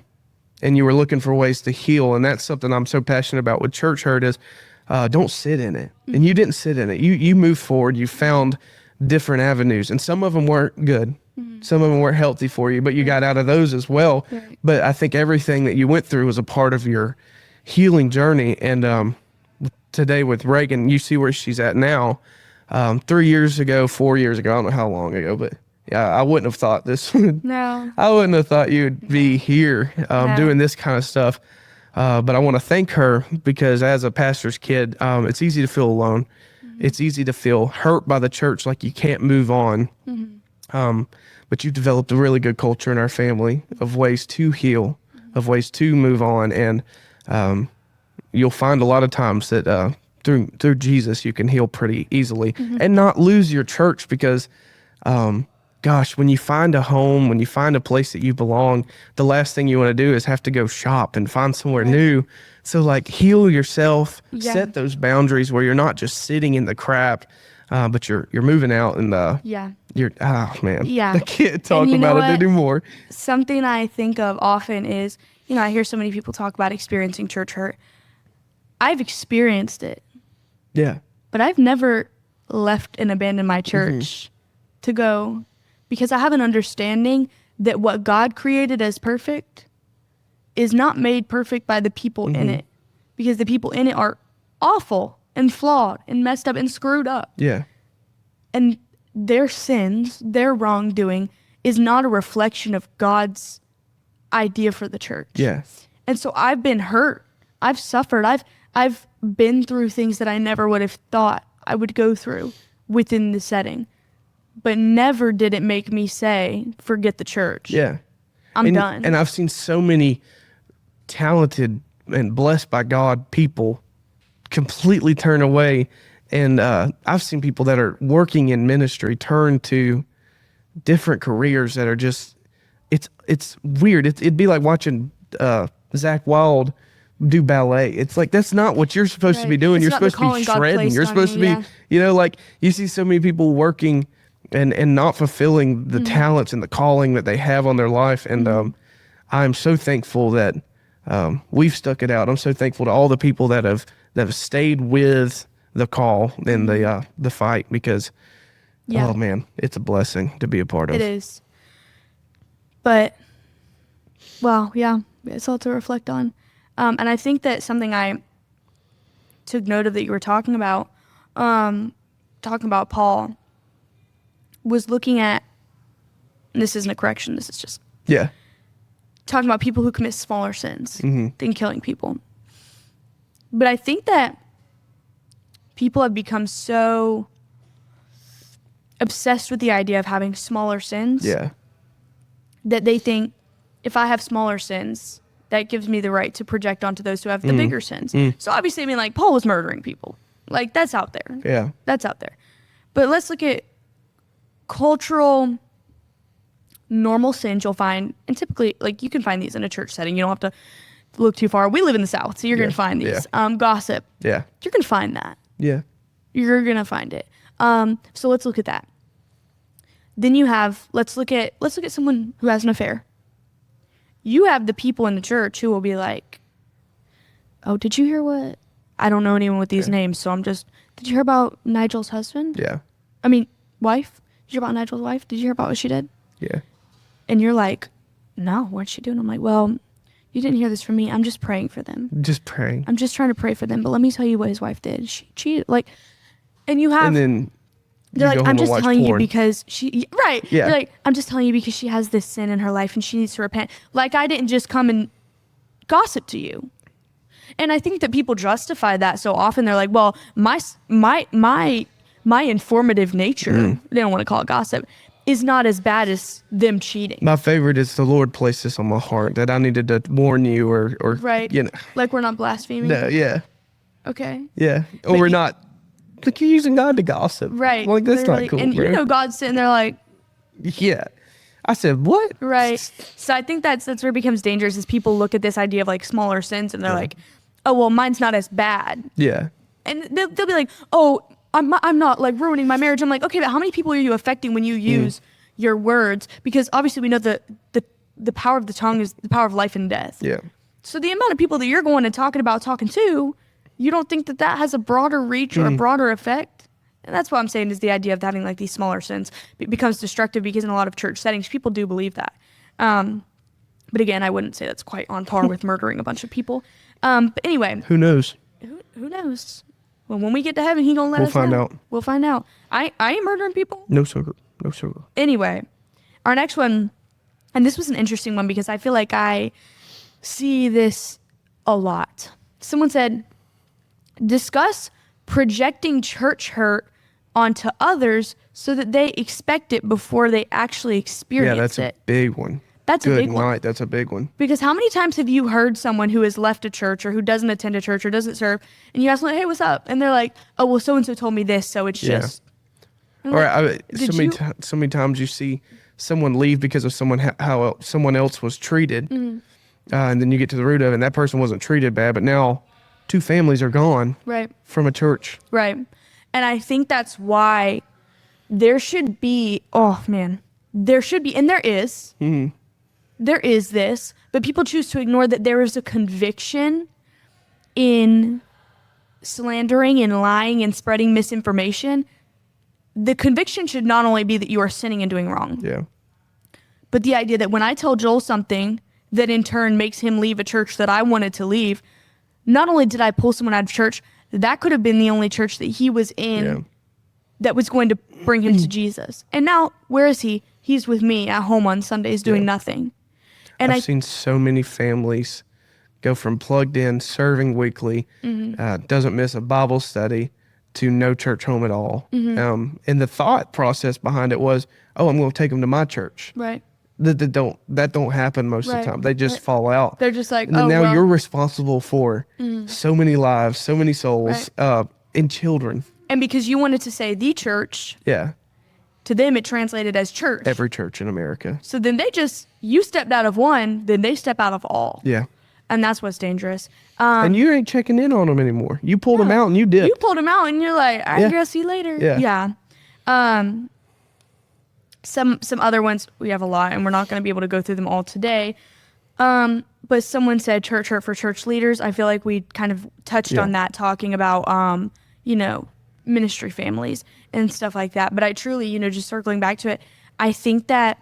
you were looking for ways to heal. And that's something I'm so passionate about with church hurt is don't sit in it. And you didn't sit in it. You moved forward. You found different avenues, and some of them weren't good. Some of them weren't healthy for you, but you got out of those as well. Right. But I think everything that you went through was a part of your healing journey. And today with Reagan, you see where she's at now. 3 years ago, 4 years ago, I don't know how long ago, but yeah, I wouldn't have thought this. No. I wouldn't have thought you'd be here doing this kind of stuff. But I want to thank her because as a pastor's kid, it's easy to feel alone. It's easy to feel hurt by the church, like you can't move on. But you've developed a really good culture in our family of ways to heal, of ways to move on. And you'll find a lot of times that through Jesus, you can heal pretty easily and not lose your church because, gosh, when you find a home, when you find a place that you belong, the last thing you want to do is have to go shop and find somewhere new. So like heal yourself, set those boundaries where you're not just sitting in the crap, but you're moving out and you're, oh man, I can't talk about it anymore. Something I think of often is, I hear so many people talk about experiencing church hurt. I've experienced it. Yeah. But I've never left and abandoned my church to go, because I have an understanding that what God created as perfect is not made perfect by the people in it, because the people in it are awful and flawed and messed up and screwed up. Yeah. And their sins, their wrongdoing is not a reflection of God's idea for the church. Yeah. And so I've been hurt. I've suffered. I've been through things that I never would have thought I would go through within the setting. But never did it make me say, forget the church. Yeah. I'm done. And I've seen so many talented and blessed by God people completely turn away. And I've seen people that are working in ministry turn to different careers that are just, it's weird. It'd be like watching Zach Wilde do ballet. It's like, that's not what you're supposed to be doing. You're supposed to be shredding. You're supposed to be, like you see so many people working and not fulfilling the talents and the calling that they have on their life. And I'm so thankful that we've stuck it out. I'm so thankful to all the people that have stayed with the call and the fight, because oh man, it's a blessing to be a part of. It is. But well, yeah, it's all to reflect on. And I think that something I took note of that you were talking about Paul, was looking at, and this isn't a correction, this is just talking about people who commit smaller sins than killing people. But I think that people have become so obsessed with the idea of having smaller sins that they think, if I have smaller sins, that gives me the right to project onto those who have the bigger sins. So obviously, I mean, like, Paul was murdering people. Like, that's out there. Yeah. That's out there. But let's look at cultural normal sins you'll find, and typically, like, you can find these in a church setting. You don't have to look too far. We live in the South, so you're going to find these. Gossip. Yeah. You're going to find that. Yeah. You're going to find it. So let's look at that. Then you have, let's look at someone who has an affair. You have the people in the church who will be like, oh, did you hear what? I don't know anyone with these names, so did you hear about Nigel's husband? Yeah. I mean, wife? Did you hear about Nigel's wife? Did you hear about what she did? Yeah. And you're like, no, what'd she do? And I'm like, well, you didn't hear this from me. I'm just praying for them. Just praying. I'm just trying to pray for them. But let me tell you what his wife did. She cheated. Like, and you have... And then... They're like, I'm just telling you because she... Right. Yeah. They're like, I'm just telling you because she has this sin in her life and she needs to repent. Like, I didn't just come and gossip to you. And I think that people justify that so often. They're like, well, my informative nature, they don't want to call it gossip, is not as bad as them cheating. My favorite is, the Lord placed this on my heart that I needed to warn you or right. You know. Like, we're not blaspheming? No, yeah. Okay. Yeah. Or we're not... Like, you're using God to gossip. Right. Like, that's not cool, and bro. You know God's sitting there like... Yeah. I said, what? Right. So I think that's where it becomes dangerous, is people look at this idea of, like, smaller sins and they're like, oh, well, mine's not as bad. Yeah. And they'll be like, oh, I'm not, like, ruining my marriage. I'm like, okay, but how many people are you affecting when you use your words? Because obviously we know the power of the tongue is the power of life and death. Yeah. So the amount of people that you're going and talking to You don't think that that has a broader reach or a broader effect? And that's what I'm saying is the idea of having like these smaller sins becomes destructive, because in a lot of church settings, people do believe that. But again, I wouldn't say that's quite on par with murdering a bunch of people. But anyway. Who knows? Who knows? Well, when we get to heaven, he gonna let us know. We'll find out. We'll find out. I ain't murdering people. No, sir. No, sir. Anyway, our next one, and this was an interesting one because I feel like I see this a lot. Someone said, discuss projecting church hurt onto others so that they expect it before they actually experience it. Yeah, that's a big one. That's a big one. Good night. That's a big one. Because how many times have you heard someone who has left a church or who doesn't attend a church or doesn't serve, and you ask them, hey, what's up? And they're like, oh, well, so-and-so told me this, so it's just. Or so many times you see someone leave because of how someone else was treated, and then you get to the root of it, and that person wasn't treated bad, but now 2 families are gone from a church. Right. And I think that's why there should be, and there is, there is this, but people choose to ignore that there is a conviction in slandering and lying and spreading misinformation. The conviction should not only be that you are sinning and doing wrong, but the idea that when I tell Joel something that in turn makes him leave a church that I wanted to leave, not only did I pull someone out of church, that could have been the only church that he was in that was going to bring him to Jesus. And now, where is he? He's with me at home on Sundays doing nothing. And I've seen so many families go from plugged in, serving weekly, doesn't miss a Bible study, to no church home at all. And the thought process behind it was, oh, I'm going to take them to my church. Right. That don't happen most of the time. They just fall out. They're just like, and now you're responsible for so many lives, so many souls, and children. And because you wanted to say the church, to them it translated as church. Every church in America. So then you stepped out of one, then they step out of all. Yeah. And that's what's dangerous. And you ain't checking in on them anymore. You pulled them out and you did. You pulled them out and you're like, I guess see you later. Yeah. Some other ones, we have a lot and we're not going to be able to go through them all today. But someone said church hurt for church leaders. I feel like we kind of touched on that, talking about, ministry families and stuff like that. But I truly, just circling back to it, I think that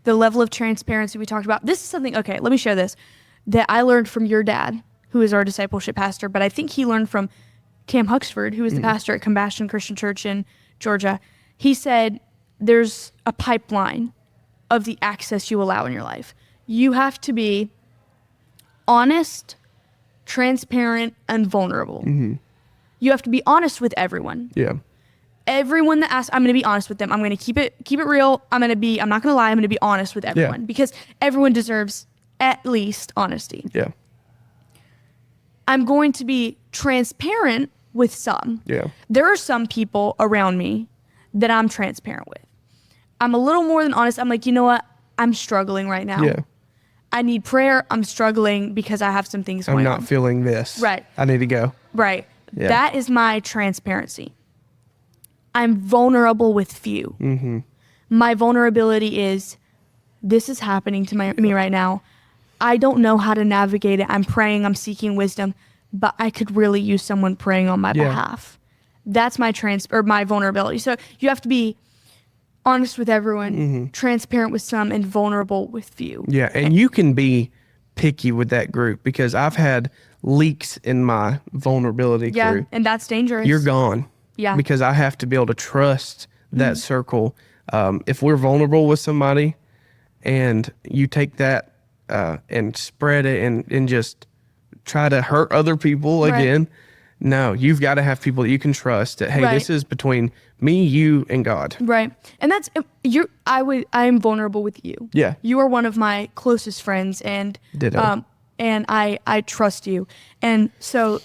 the level of transparency we talked about, this is something, okay, let me share this, that I learned from your dad, who is our discipleship pastor, but I think he learned from Cam Huxford, who is the pastor at Compassion Christian Church in Georgia. He said there's a pipeline of the access you allow in your life. You have to be honest, transparent, and vulnerable. You have to be honest with everyone. Yeah. Everyone that asks, I'm going to be honest with them. I'm going to keep it real. I'm not going to lie. I'm going to be honest with everyone because everyone deserves at least honesty. Yeah. I'm going to be transparent with some. Yeah. There are some people around me that I'm transparent with. I'm a little more than honest. I'm like, you know what? I'm struggling right now. Yeah. I need prayer. I'm struggling because I have some things going on. I'm not feeling this. Right. I need to go. Right. Yeah. That is my transparency. I'm vulnerable with few. My vulnerability is, this is happening to me right now. I don't know how to navigate it. I'm praying. I'm seeking wisdom. But I could really use someone praying on my behalf. That's my my vulnerability. So you have to be honest with everyone, transparent with some, and vulnerable with few. Yeah, and you can be picky with that group because I've had leaks in my vulnerability group. Yeah, and that's dangerous. You're gone. Yeah. Because I have to be able to trust that circle. If we're vulnerable with somebody and you take that and spread it and just try to hurt other people again, no, you've got to have people that you can trust that, hey, this is between me, you, and God. Right. And that's, I am vulnerable with you. Yeah. You are one of my closest friends and I trust you. And so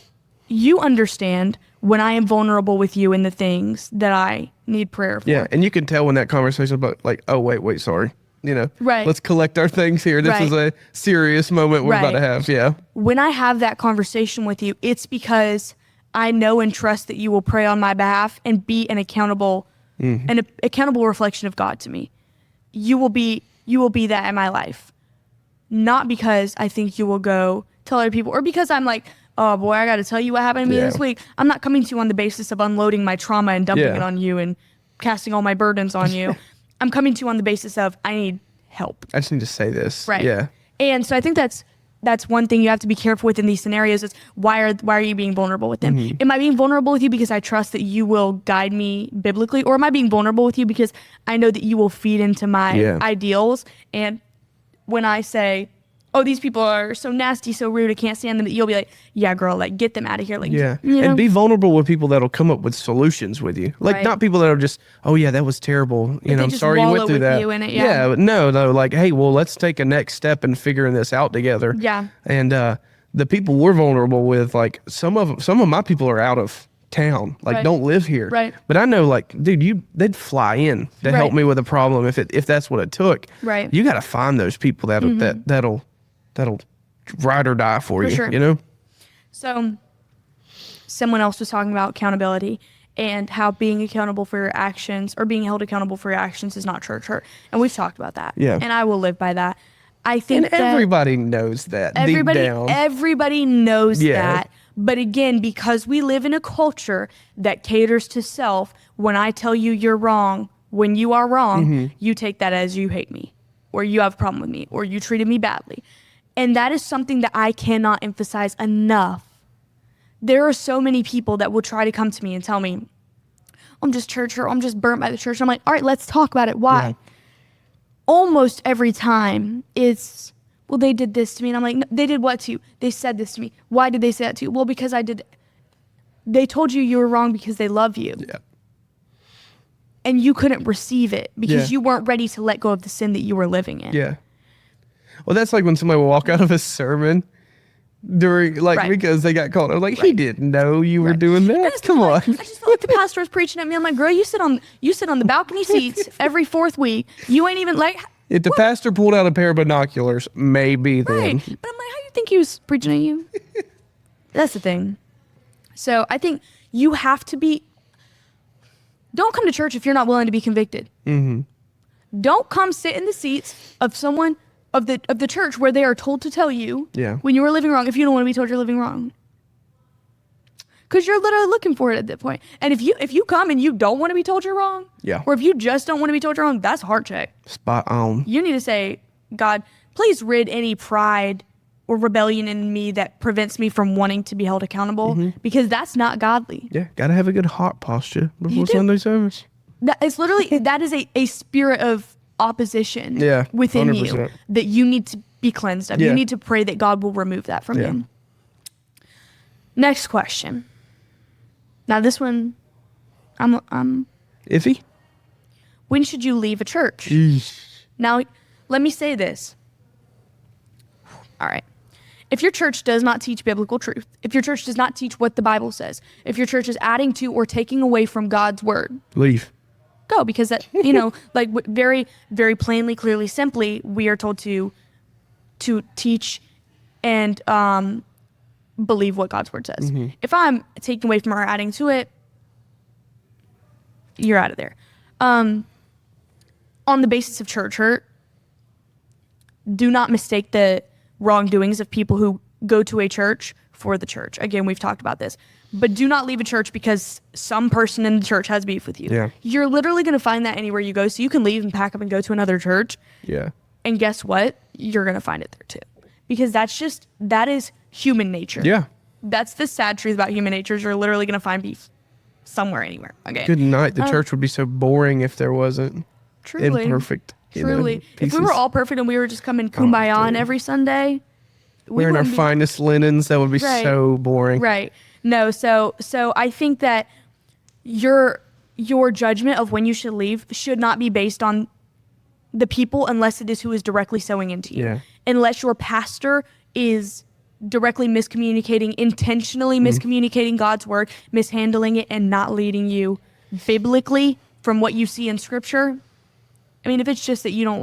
you understand when I am vulnerable with you in the things that I need prayer for. Yeah, and you can tell when that conversation about like, oh, wait, sorry. Let's collect our things here. This is a serious moment we're about to have. Yeah. When I have that conversation with you, it's because I know and trust that you will pray on my behalf and be an accountable reflection of God to me. You will be that in my life. Not because I think you will go tell other people, or because I'm like, oh boy, I got to tell you what happened to me this week. I'm not coming to you on the basis of unloading my trauma and dumping it on you and casting all my burdens on you. I'm coming to you on the basis of I need help. I just need to say this. Right. Yeah. And so I think that's one thing you have to be careful with in these scenarios is why are you being vulnerable with them? Am I being vulnerable with you because I trust that you will guide me biblically, or am I being vulnerable with you because I know that you will feed into my ideals? And when I say, oh, these people are so nasty, so rude, I can't stand them, you'll be like, yeah, girl, like, get them out of here. Like, yeah. You know? And be vulnerable with people that'll come up with solutions with you. Like, not people that are just, oh, yeah, that was terrible. You know, I'm sorry you went through that. You in it, but no, like, hey, well, let's take a next step in figuring this out together. Yeah. And the people we're vulnerable with, like, some of my people are out of town, like, don't live here. Right. But I know, like, dude, they'd fly in to help me with a problem if that's what it took. Right. You got to find those people that'll ride or die for you, sure. you know? So someone else was talking about accountability and how being accountable for your actions or being held accountable for your actions is not church hurt. And we've talked about that. Yeah. And I will live by that. I think that everybody knows that deep down. Everybody knows that. But again, because we live in a culture that caters to self, when I tell you you're wrong, when you are wrong, you take that as you hate me, or you have a problem with me, or you treated me badly. And that is something that I cannot emphasize enough. There are so many people that will try to come to me and tell me, I'm just church hurt, I'm just burnt by the church. I'm like, all right, let's talk about it. Why? Yeah. Almost every time it's, well, they did this to me. And I'm like, no, they did what to you? They said this to me. Why did they say that to you? Well, because I did. They told you were wrong because they love you. Yeah. And you couldn't receive it because you weren't ready to let go of the sin that you were living in. Yeah. Well, that's like when somebody will walk out of a sermon during, like, because they got called. I was like, he didn't know you were doing that. Come on. I just felt like the pastor was preaching at me. I'm like, girl, you sit on the balcony seats every fourth week. You ain't even like. If the pastor pulled out a pair of binoculars, maybe then. Right. But I'm like, how you think he was preaching at you? That's the thing. So I think you have to be. Don't come to church if you're not willing to be convicted. Don't come sit in the seats of someone of the church where they are told to tell you when you are living wrong if you don't want to be told you're living wrong. Because you're literally looking for it at that point. And if you come and you don't want to be told you're wrong, or if you just don't want to be told you're wrong, that's a heart check. Spot on. You need to say, God, please rid any pride or rebellion in me that prevents me from wanting to be held accountable, because that's not godly. Yeah, got to have a good heart posture before Sunday service. It's literally, that is a spirit of opposition within 100%. You that you need to be cleansed of. You need to pray that God will remove that from you. Next question. Now this one, I'm iffy. When should you leave a church? Now, let me say this. All right. If your church does not teach biblical truth, if your church does not teach what the Bible says, if your church is adding to or taking away from God's word, leave. Go, because that, like very, very plainly, clearly, simply, we are told to teach and believe what God's word says. If I'm taking away from or adding to it, you're out of there. On the basis of church hurt, do not mistake the wrongdoings of people who go to a church for the church. Again, we've talked about this. But do not leave a church because some person in the church has beef with you. Yeah. You're literally going to find that anywhere you go. So you can leave and pack up and go to another church. Yeah. And guess what? You're going to find it there too. Because that is human nature. Yeah. That's the sad truth about human nature is you're literally going to find beef somewhere, anywhere. Okay. Good night. The church would be so boring if there wasn't imperfect. Truly. If we were all perfect and we were just coming kumbaya on every Sunday. Wearing our finest linens, that would be so boring. Right. No, so I think that your judgment of when you should leave should not be based on the people unless it is who is directly sowing into you. Yeah. Unless your pastor is directly miscommunicating, intentionally miscommunicating God's word, mishandling it, and not leading you biblically from what you see in scripture. I mean, if it's just that I don't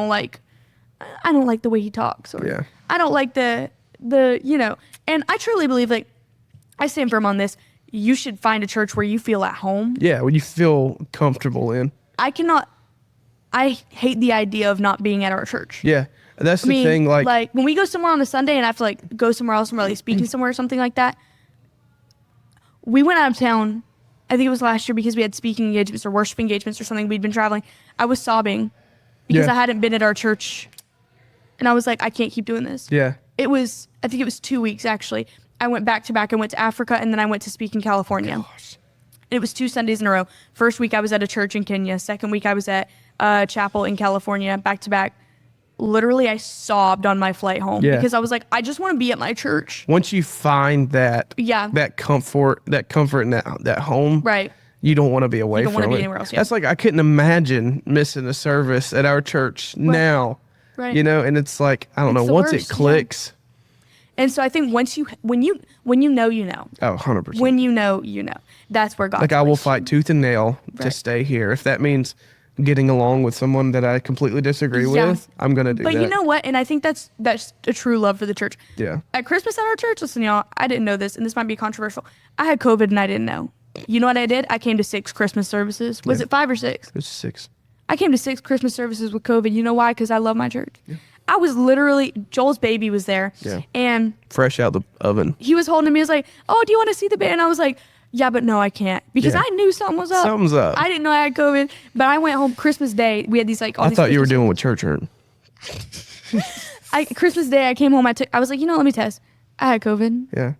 like the way he talks, or I don't like the and I truly believe, like, I stand firm on this. You should find a church where you feel at home. Yeah, where you feel comfortable in. I I hate the idea of not being at our church. Yeah. That's the thing. Like when we go somewhere on a Sunday and I have to like go somewhere else, like speaking somewhere or something like that. We went out of town, I think it was last year, because we had speaking engagements or worship engagements or something. We'd been traveling. I was sobbing because I hadn't been at our church. And I was like, I can't keep doing this. Yeah. I think it was 2 weeks actually. I went back to back. I went to Africa and then I went to speak in California. Gosh. It was 2 Sundays in a row. First week I was at a church in Kenya. Second week I was at a chapel in California, back to back. Literally, I sobbed on my flight home because I was like, I just want to be at my church. Once you find that comfort in that home, right? You don't want to be away from it. You don't want to be anywhere else. Yeah. That's like, I couldn't imagine missing a service at our church now. Right. You know, and it's like, I don't know, once it clicks. Yeah. And so I think when you know, you know. Oh, 100%. When you know, you know. That's where God. Like, I will fight tooth and nail to stay here. If that means getting along with someone that I completely disagree with, I'm going to do that. But you know what? And I think that's a true love for the church. Yeah. At Christmas at our church, listen, y'all, I didn't know this, and this might be controversial. I had COVID and I didn't know. You know what I did? I came to 6 Christmas services. Was it 5 or 6? It was 6. I came to 6 Christmas services with COVID. You know why? Because I love my church. Yeah. I was literally, Joel's baby was there. Yeah. And fresh out the oven. He was holding me. He was like, oh, do you want to see the baby? And I was like, yeah, but no, I can't. Because I knew something was up. Something's up. I didn't know I had COVID. But I went home Christmas Day. We had these like all I these thought you were Christmas dealing with church hurt. Christmas Day, I came home. I was like, let me test. I had COVID. Yeah.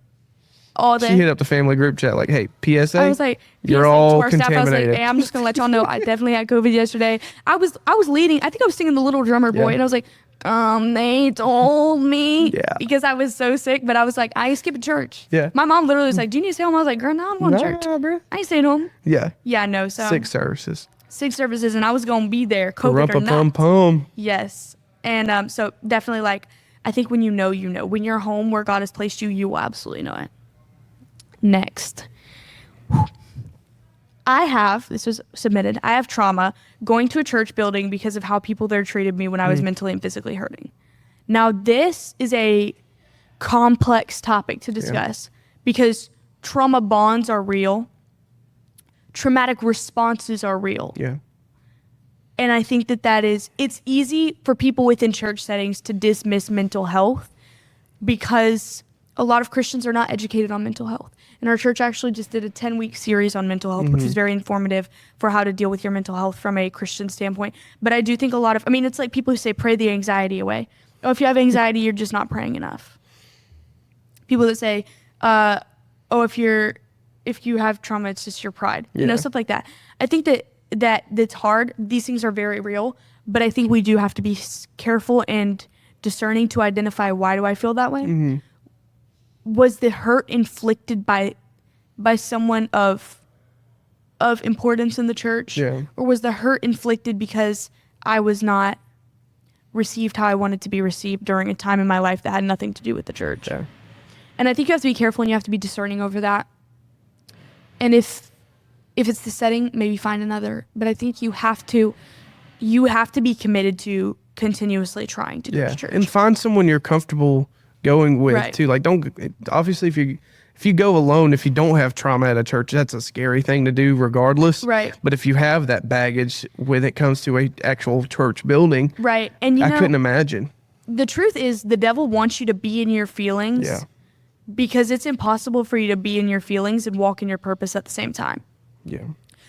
All day. She hit up the family group chat like, hey, PSA. I was like, you're all to our staff, contaminated. I was like, hey, I'm just gonna let y'all know I definitely had COVID yesterday. I was leading. I think I was singing The Little Drummer Boy, and I was like, they told me because I was so sick. But I was like, I ain't skipping church. Yeah. My mom literally was like, do you need to stay home? I was like, girl, no, I'm going to church. Bro. I ain't staying home. Yeah. Yeah, no. So 6 services. 6 services, and I was gonna be there, COVID or not. Pum. Yes, and so definitely, like, I think when you know, you know. When you're home where God has placed you, you will absolutely know it. Next. This was submitted, I have trauma going to a church building because of how people there treated me when I was mentally and physically hurting. Now, this is a complex topic to discuss because trauma bonds are real. Traumatic responses are real. Yeah. And I think it's easy for people within church settings to dismiss mental health because a lot of Christians are not educated on mental health. And our church actually just did a 10-week series on mental health, which was very informative for how to deal with your mental health from a Christian standpoint. But I do think it's like people who say, pray the anxiety away. Oh, if you have anxiety, you're just not praying enough. People that say, if you have trauma, it's just your pride. Yeah. Stuff like that. I think that's hard. These things are very real, but I think we do have to be careful and discerning to identify, why do I feel that way? Mm-hmm. Was the hurt inflicted by someone of importance in the church? Yeah. Or was the hurt inflicted because I was not received how I wanted to be received during a time in my life that had nothing to do with the church? Yeah. And I think you have to be careful and you have to be discerning over that. And if it's the setting, maybe find another. But I think you have to be committed to continuously trying to do the church. And find someone you're comfortable going with too. Like, obviously if you go alone, if you don't have trauma at a church, that's a scary thing to do regardless. Right. But if you have that baggage when it comes to a actual church building, right. And I couldn't imagine. The truth is the devil wants you to be in your feelings. Yeah. Because it's impossible for you to be in your feelings and walk in your purpose at the same time. Yeah.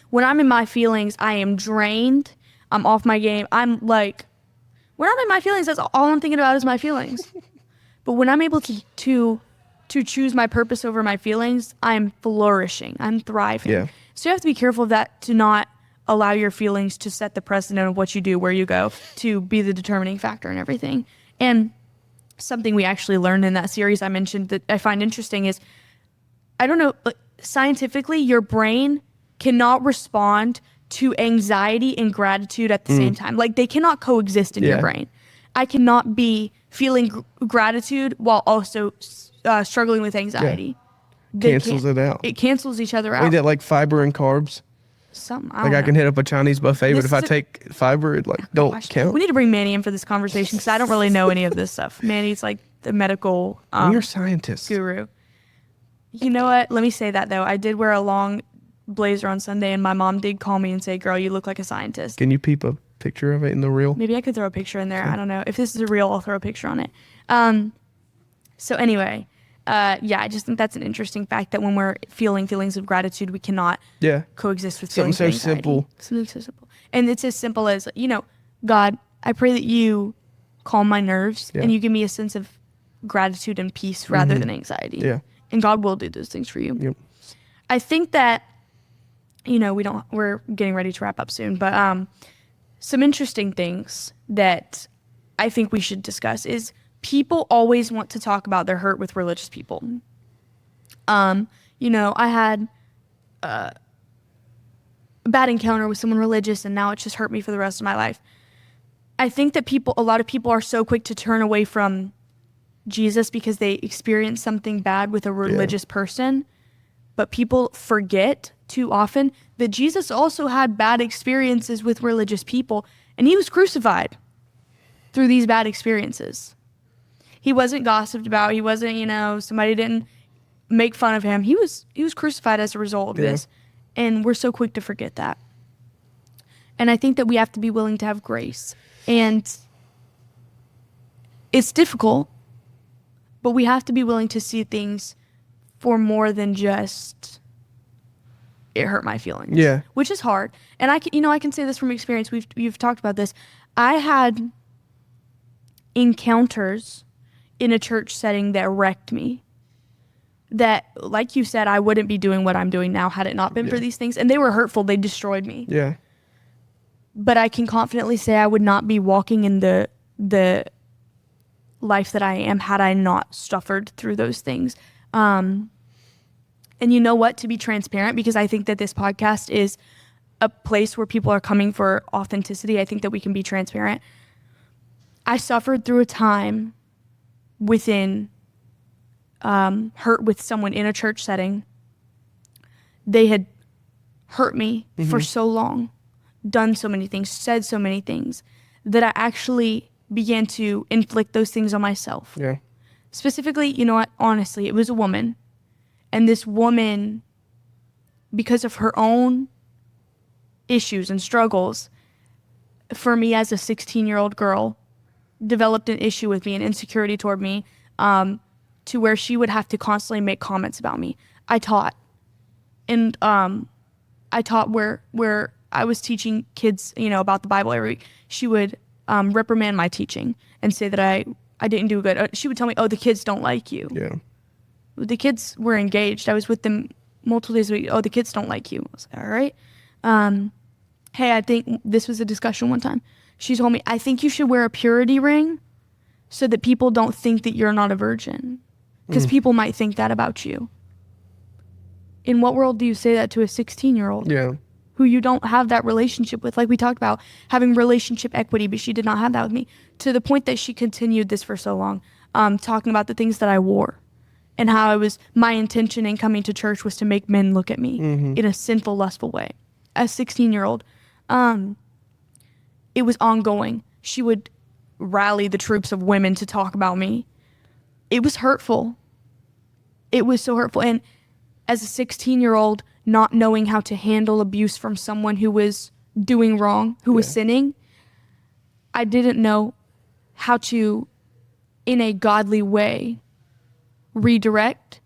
When I'm in my feelings, I am drained. I'm off my game. I'm like, when I'm in my feelings, that's all I'm thinking about is my feelings. But when I'm able to choose my purpose over my feelings, I'm flourishing. I'm thriving. Yeah. So you have to be careful of that, to not allow your feelings to set the precedent of what you do, where you go, to be the determining factor in everything. And something we actually learned in that series I mentioned that I find interesting is, I don't know, but scientifically, your brain cannot respond to anxiety and gratitude at the same time. Like, they cannot coexist in your brain. I cannot be feeling gratitude while also struggling with anxiety. Cancels it out. It cancels each other out. Ain't that like fiber and carbs? Something. I can hit up a Chinese buffet, but if I take fiber, it don't count. We need to bring Manny in for this conversation because I don't really know any of this stuff. Manny's like the medical you're a scientist guru. You know what? Let me say that though. I did wear a long blazer on Sunday, and my mom did call me and say, "Girl, you look like a scientist." Can you peep a picture of it in the reel? Maybe I could throw a picture in there. Okay. I don't know. If this is a reel, I'll throw a picture on it. So anyway, I just think that's an interesting fact that when we're feeling feelings of gratitude, we cannot coexist with feelings of anxiety. Something so simple. And it's as simple as, God, I pray that you calm my nerves and you give me a sense of gratitude and peace rather than anxiety. Yeah. And God will do those things for you. Yep. I think that, we're getting ready to wrap up soon, but some interesting things that I think we should discuss is people always want to talk about their hurt with religious people. I had a bad encounter with someone religious and now it's just hurt me for the rest of my life. I think that a lot of people are so quick to turn away from Jesus because they experience something bad with a religious person, but people forget too often that Jesus also had bad experiences with religious people, and he was crucified through these bad experiences. He wasn't gossiped about. He wasn't, somebody didn't make fun of him. He was crucified as a result of this, and we're so quick to forget that. And I think that we have to be willing to have grace, and it's difficult, but we have to be willing to see things for more than just it hurt my feelings. Yeah. Which is hard. And I can say this from experience. We've talked about this. I had encounters in a church setting that wrecked me. That, like you said, I wouldn't be doing what I'm doing now had it not been for these things. And they were hurtful. They destroyed me. Yeah. But I can confidently say I would not be walking in the life that I am had I not suffered through those things. And you know what, to be transparent, because I think that this podcast is a place where people are coming for authenticity. I think that we can be transparent. I suffered through a time within hurt with someone in a church setting. They had hurt me for so long, done so many things, said so many things, that I actually began to inflict those things on myself. Yeah. Specifically, honestly, it was a woman. And this woman, because of her own issues and struggles, for me as a 16-year-old girl, developed an issue with me, an insecurity toward me, to where she would have to constantly make comments about me. I taught. And I taught where I was teaching kids, about the Bible every week. She would reprimand my teaching and say that I didn't do good. She would tell me, oh, the kids don't like you. Yeah. The kids were engaged. I was with them multiple days a week. Oh, the kids don't like you. I was like, all right. Hey, I think this was a discussion one time. She told me, I think you should wear a purity ring so that people don't think that you're not a virgin. Because people might think that about you. In what world do you say that to a 16-year-old? Yeah. Who you don't have that relationship with? Like we talked about, having relationship equity, but she did not have that with me. To the point that she continued this for so long, talking about the things that I wore. And how my intention in coming to church was to make men look at me in a sinful, lustful way. As a 16-year-old, it was ongoing. She would rally the troops of women to talk about me. It was hurtful. It was so hurtful. And as a 16-year-old, not knowing how to handle abuse from someone who was doing wrong, who was sinning, I didn't know how to, in a godly way, redirect.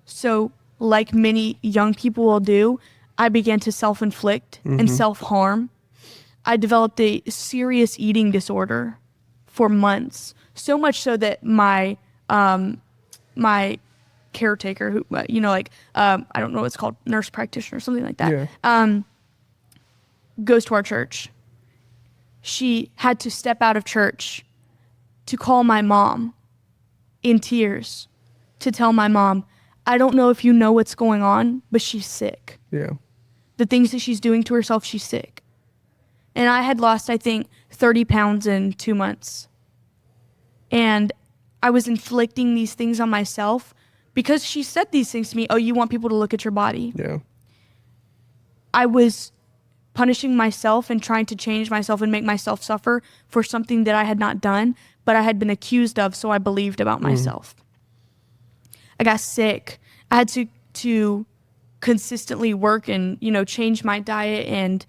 So, like many young people will do, I began to self-inflict and self-harm. I developed a serious eating disorder for months. So much so that my caretaker, who, I don't know what it's called, nurse practitioner or something like that, goes to our church. She had to step out of church to call my mom in tears to tell my mom, I don't know if you know what's going on, but she's sick. Yeah. The things that she's doing to herself, she's sick. And I had lost, I think, 30 pounds in 2 months. And I was inflicting these things on myself because she said these things to me. Oh, you want people to look at your body. Yeah. I was punishing myself and trying to change myself and make myself suffer for something that I had not done, but I had been accused of, so I believed about myself. I got sick. I had to consistently work and, change my diet and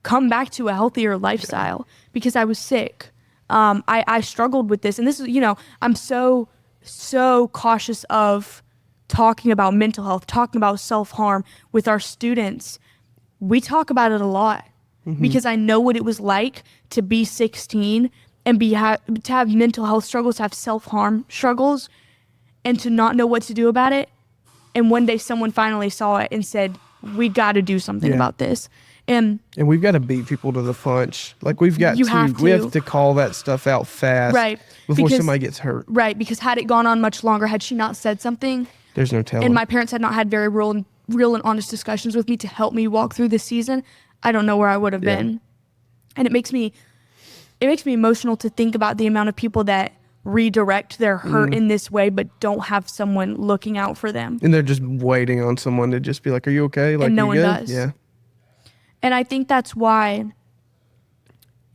come back to a healthier lifestyle because I was sick. I struggled with this. And this is, I'm so cautious of talking about mental health, talking about self-harm with our students. We talk about it a lot because I know what it was like to be 16 and to have mental health struggles, to have self-harm struggles, and to not know what to do about it. And one day someone finally saw it and said, we got to do something about this. And we've got to beat people to the punch. Like we have to call that stuff out fast, right? Before somebody gets hurt, right? Because had it gone on much longer, had she not said something, there's no telling. And my parents had not had very real and honest discussions with me to help me walk through this season, I don't know where I would have been. And it makes me emotional to think about the amount of people that redirect their hurt in this way, but don't have someone looking out for them. And they're just waiting on someone to just be like, "Are you okay?" Like, and no one does. Yeah. And I think that's why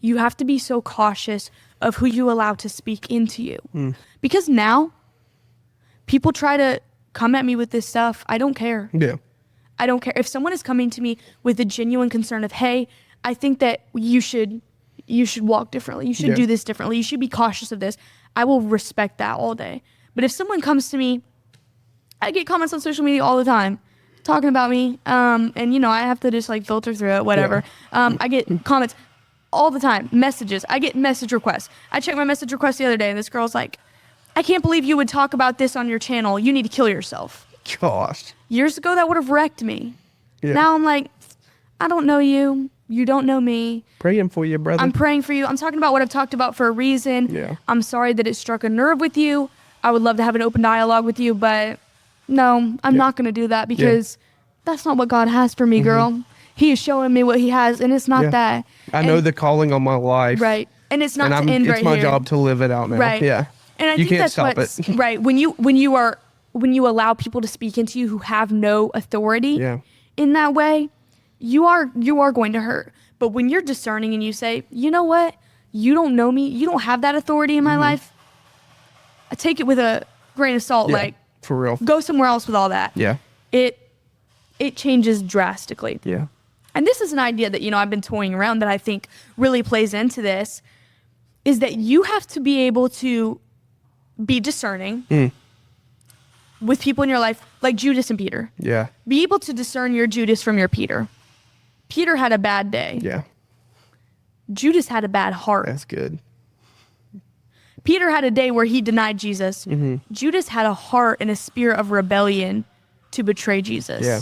you have to be so cautious of who you allow to speak into you. Because now people try to come at me with this stuff. I don't care. Yeah. I don't care. If someone is coming to me with a genuine concern of, hey, I think that you should walk differently. You should do this differently. You should be cautious of this. I will respect that all day. But if someone comes to me, I get comments on social media all the time talking about me. And I have to just filter through it, whatever. Yeah. I get comments all the time, messages. I get message requests. I checked my message request the other day and this girl's like, I can't believe you would talk about this on your channel. You need to kill yourself. Gosh. Years ago, that would have wrecked me. Yeah. Now I'm like, I don't know you. You don't know me. Praying for you, brother. I'm praying for you. I'm talking about what I've talked about for a reason. Yeah. I'm sorry that it struck a nerve with you. I would love to have an open dialogue with you, but no, I'm not going to do that because that's not what God has for me, girl. He is showing me what he has, and it's not that. I know the calling on my life. Right. And it's not to end right here. It's my job to live it out now. Right. Yeah. And I think can't that's stop what's it. right. When you allow people to speak into you who have no authority in that way, you are going to hurt. But when you're discerning and you say, you know what, you don't know me, you don't have that authority in my life, I take it with a grain of salt. For real. Go somewhere else with all that. Yeah. It changes drastically. Yeah. And this is an idea that, I've been toying around that I think really plays into this, is that you have to be able to be discerning with people in your life, like Judas and Peter. Yeah. Be able to discern your Judas from your Peter. Peter had a bad day. Yeah. Judas had a bad heart. That's good. Peter had a day where he denied Jesus. Judas had a heart and a spirit of rebellion to betray Jesus. Yeah.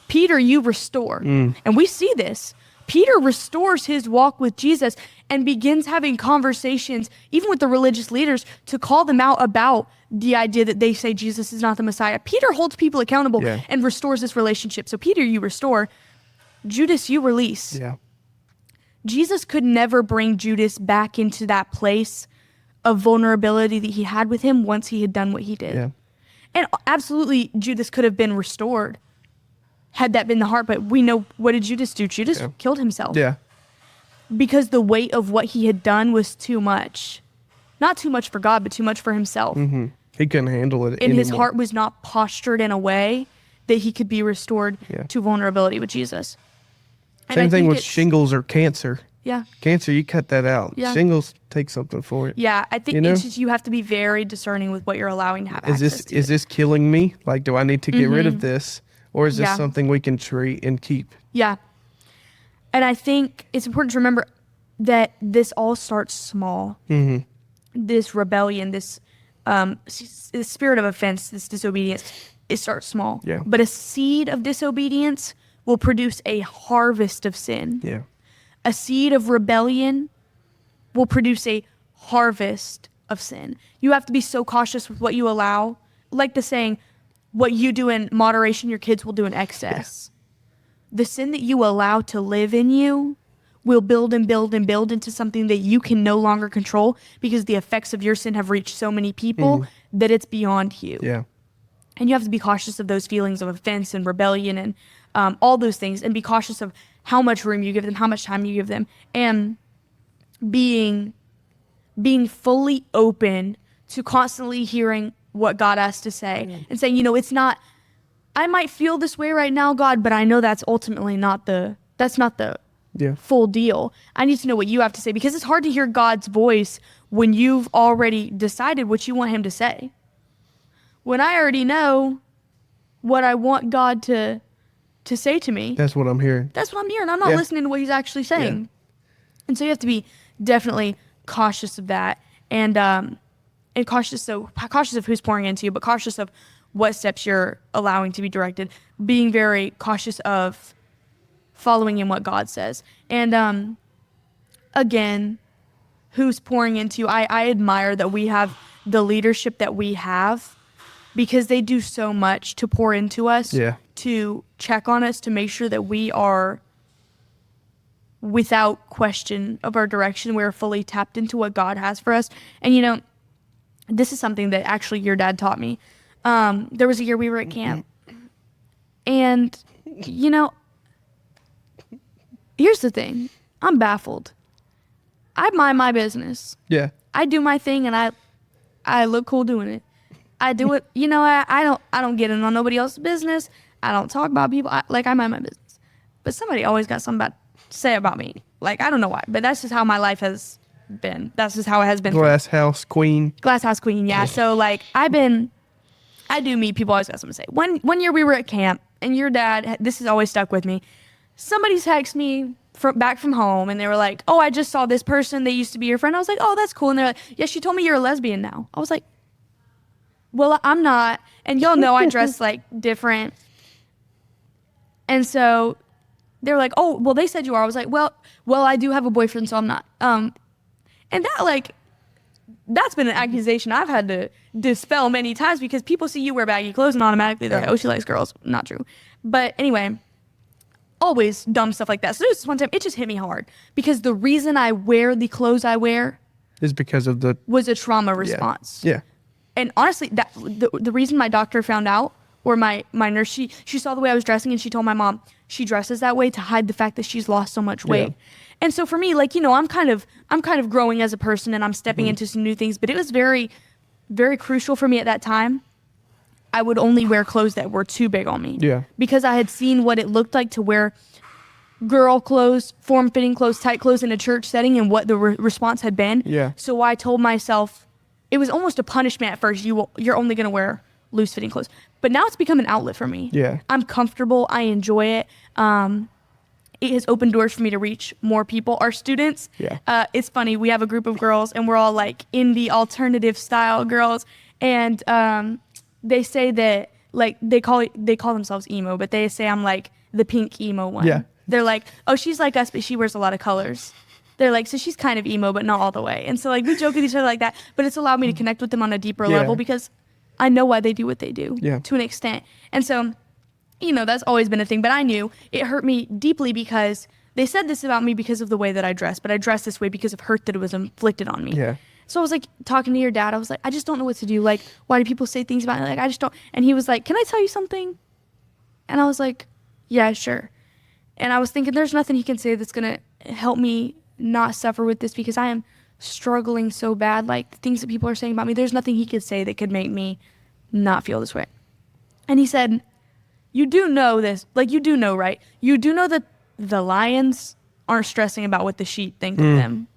Peter, you restore. And we see this. Peter restores his walk with Jesus and begins having conversations, even with the religious leaders, to call them out about the idea that they say Jesus is not the Messiah. Peter holds people accountable and restores this relationship. So Peter, you restore. Judas, you release. Yeah. Jesus could never bring Judas back into that place of vulnerability that he had with him once he had done what he did. Yeah. And absolutely, Judas could have been restored had that been the heart. But we know, what did Judas do? Judas killed himself. Yeah. Because the weight of what he had done was too much. Not too much for God, but too much for himself. He couldn't handle it and anymore. His heart was not postured in a way that he could be restored to vulnerability with Jesus. Same thing with shingles or cancer. Yeah. Cancer, you cut that out. Yeah. Shingles, take something for it. Yeah, I think it's just you have to be very discerning with what you're allowing to have access to. Is this killing me? Like, do I need to get rid of this? Or is this something we can treat and keep? Yeah. And I think it's important to remember that this all starts small. This rebellion, this spirit of offense, this disobedience, it starts small. Yeah. But a seed of disobedience will produce a harvest of sin. Yeah. A seed of rebellion will produce a harvest of sin. You have to be so cautious with what you allow. Like the saying, what you do in moderation, your kids will do in excess. Yeah. The sin that you allow to live in you will build and build and build into something that you can no longer control because the effects of your sin have reached so many people that it's beyond you. Yeah. And you have to be cautious of those feelings of offense and rebellion and all those things, and be cautious of how much room you give them, how much time you give them, and being fully open to constantly hearing what God has to say and saying, it's not, I might feel this way right now, God, but I know that's ultimately not the full deal. I need to know what you have to say, because it's hard to hear God's voice when you've already decided what you want him to say. When I already know what I want God to say to me. That's what I'm hearing. That's what I'm hearing. I'm not listening to what he's actually saying. Yeah. And so you have to be definitely cautious of that, and cautious of who's pouring into you, but cautious of what steps you're allowing to be directed. Being very cautious of following in what God says. And again, who's pouring into you. I admire that we have the leadership that we have, because they do so much to pour into us, to check on us, to make sure that we are without question of our direction. We're fully tapped into what God has for us. And, this is something that actually your dad taught me. There was a year we were at camp. And, here's the thing. I'm baffled. I mind my business. Yeah. I do my thing, and I look cool doing it. I do it. I don't get in on nobody else's business. I don't talk about people. I mind my business. But somebody always got something to say about me. I don't know why, but that's just how my life has been. That's just how it has been. Glass house queen, yeah. So I do meet people, always got something to say. One year we were at camp, and your dad, this has always stuck with me. Somebody texted me back from home, and they were like, "Oh, I just saw this person. They used to be your friend." I was like, "Oh, that's cool." And they're like, "Yeah, she told me you're a lesbian now." I was like, "Well, I'm not." And y'all know I dress different. And so they were like, "Oh, well, they said you are." I was like, well, I do have a boyfriend, so I'm not. And that that's been an accusation I've had to dispel many times, because people see you wear baggy clothes and automatically they're like, "Oh, she likes girls." Not true. But anyway, always dumb stuff like that. So this one time, it just hit me hard, because the reason I wear the clothes I wear is because of was a trauma response. Yeah. And honestly, that the reason my doctor found out, or my nurse, she saw the way I was dressing, and she told my mom she dresses that way to hide the fact that she's lost so much weight. Yeah. And so for me, I'm kind of growing as a person, and I'm stepping into some new things, but it was very, very crucial for me at that time. I would only wear clothes that were too big on me. Yeah. Because I had seen what it looked like to wear girl clothes, form-fitting clothes, tight clothes in a church setting, and what the response had been. Yeah. So I told myself, it was almost a punishment at first. You're only going to wear loose-fitting clothes. But now it's become an outlet for me. Yeah. I'm comfortable. I enjoy it. It has opened doors for me to reach more people. Our students, it's funny. We have a group of girls, and we're all indie alternative style girls. And they say that they call themselves emo, but they say I'm the pink emo one. Yeah. They're like, "Oh, she's like us, but she wears a lot of colors." They're like, "So she's kind of emo, but not all the way." And so we joke with each other like that, but it's allowed me to connect with them on a deeper level, because I know why they do what they do to an extent. And so, that's always been a thing, but I knew it hurt me deeply, because they said this about me because of the way that I dress, but I dress this way because of hurt that it was inflicted on me. Yeah. So I was talking to your dad, I was like, "I just don't know what to do. Why do people say things about me? I just don't." And he was like, "Can I tell you something?" And I was like, "Yeah, sure." And I was thinking, there's nothing he can say that's going to help me not suffer with this, because I am struggling so bad. The things that people are saying about me, there's nothing he could say that could make me not feel this way. And he said, "You do know this, you do know, right? You do know that the lions aren't stressing about what the sheep think of them.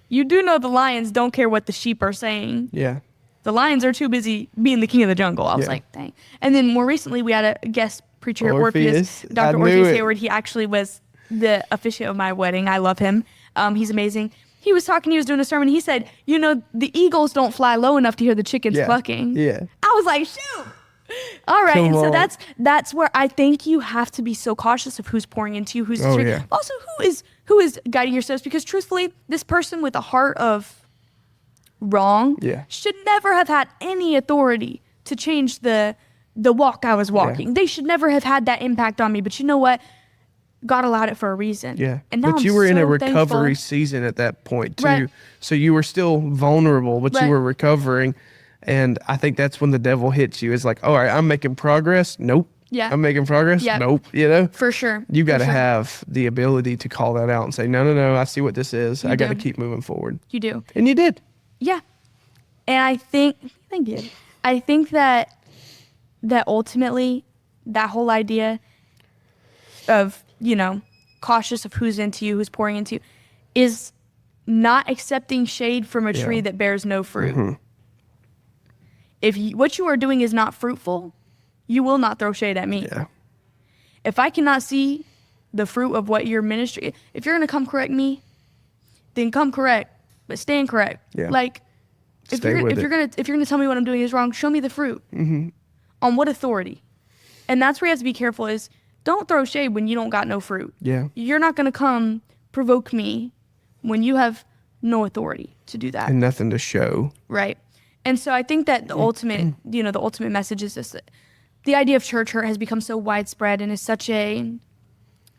You do know the lions don't care what the sheep are saying. Yeah. The lions are too busy being the king of the jungle." I was like, dang. And then more recently, we had a guest preacher at Orpheus, Dr. Orpheus Hayward. He actually was the officiant of my wedding. I love him. He's amazing. He was doing a sermon. He said, "The eagles don't fly low enough to hear the chickens clucking." Yeah. I was like, shoot. All right. And so that's where I think you have to be so cautious of who's pouring into you, who's also who is guiding your steps, because truthfully, this person with a heart of wrong should never have had any authority to change the walk I was walking. Yeah. They should never have had that impact on me. But you know what? God allowed it for a reason. Yeah. And now but you were in a recovery season at that point too. Right. So you were still vulnerable, but you were recovering. And I think that's when the devil hits you. It's like, all right, I'm making progress. Nope. Yeah. I'm making progress. Yep. Nope. For sure. You got to have the ability to call that out and say, no, I see what this is. I got to keep moving forward. You do. And you did. Yeah. And I think that ultimately that whole idea of, cautious of who's into you, who's pouring into you, is not accepting shade from a tree that bears no fruit. Mm-hmm. If what you are doing is not fruitful, you will not throw shade at me. Yeah. If I cannot see the fruit of what your ministry, if you're going to come correct me, then come correct, but stand correct. Yeah. Like, if you're gonna tell me what I'm doing is wrong, show me the fruit. Mm-hmm. On what authority? And that's where you have to be careful is don't throw shade when you don't got no fruit. Yeah. You're not going to come provoke me when you have no authority to do that. And nothing to show. Right. And so I think that the ultimate message is this. The idea of church hurt has become so widespread and is such a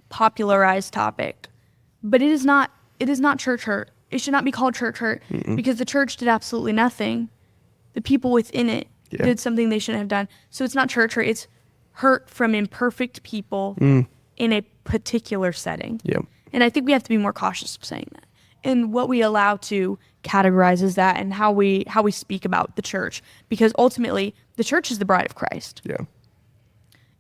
popularized topic. But it is not church hurt. It should not be called church hurt because the church did absolutely nothing. The people within it did something they shouldn't have done. So it's not church hurt. It's hurt from imperfect people in a particular setting. Yeah. And I think we have to be more cautious of saying that. And what we allow to categorize as that and how we speak about the church. Because ultimately, the church is the bride of Christ. Yeah.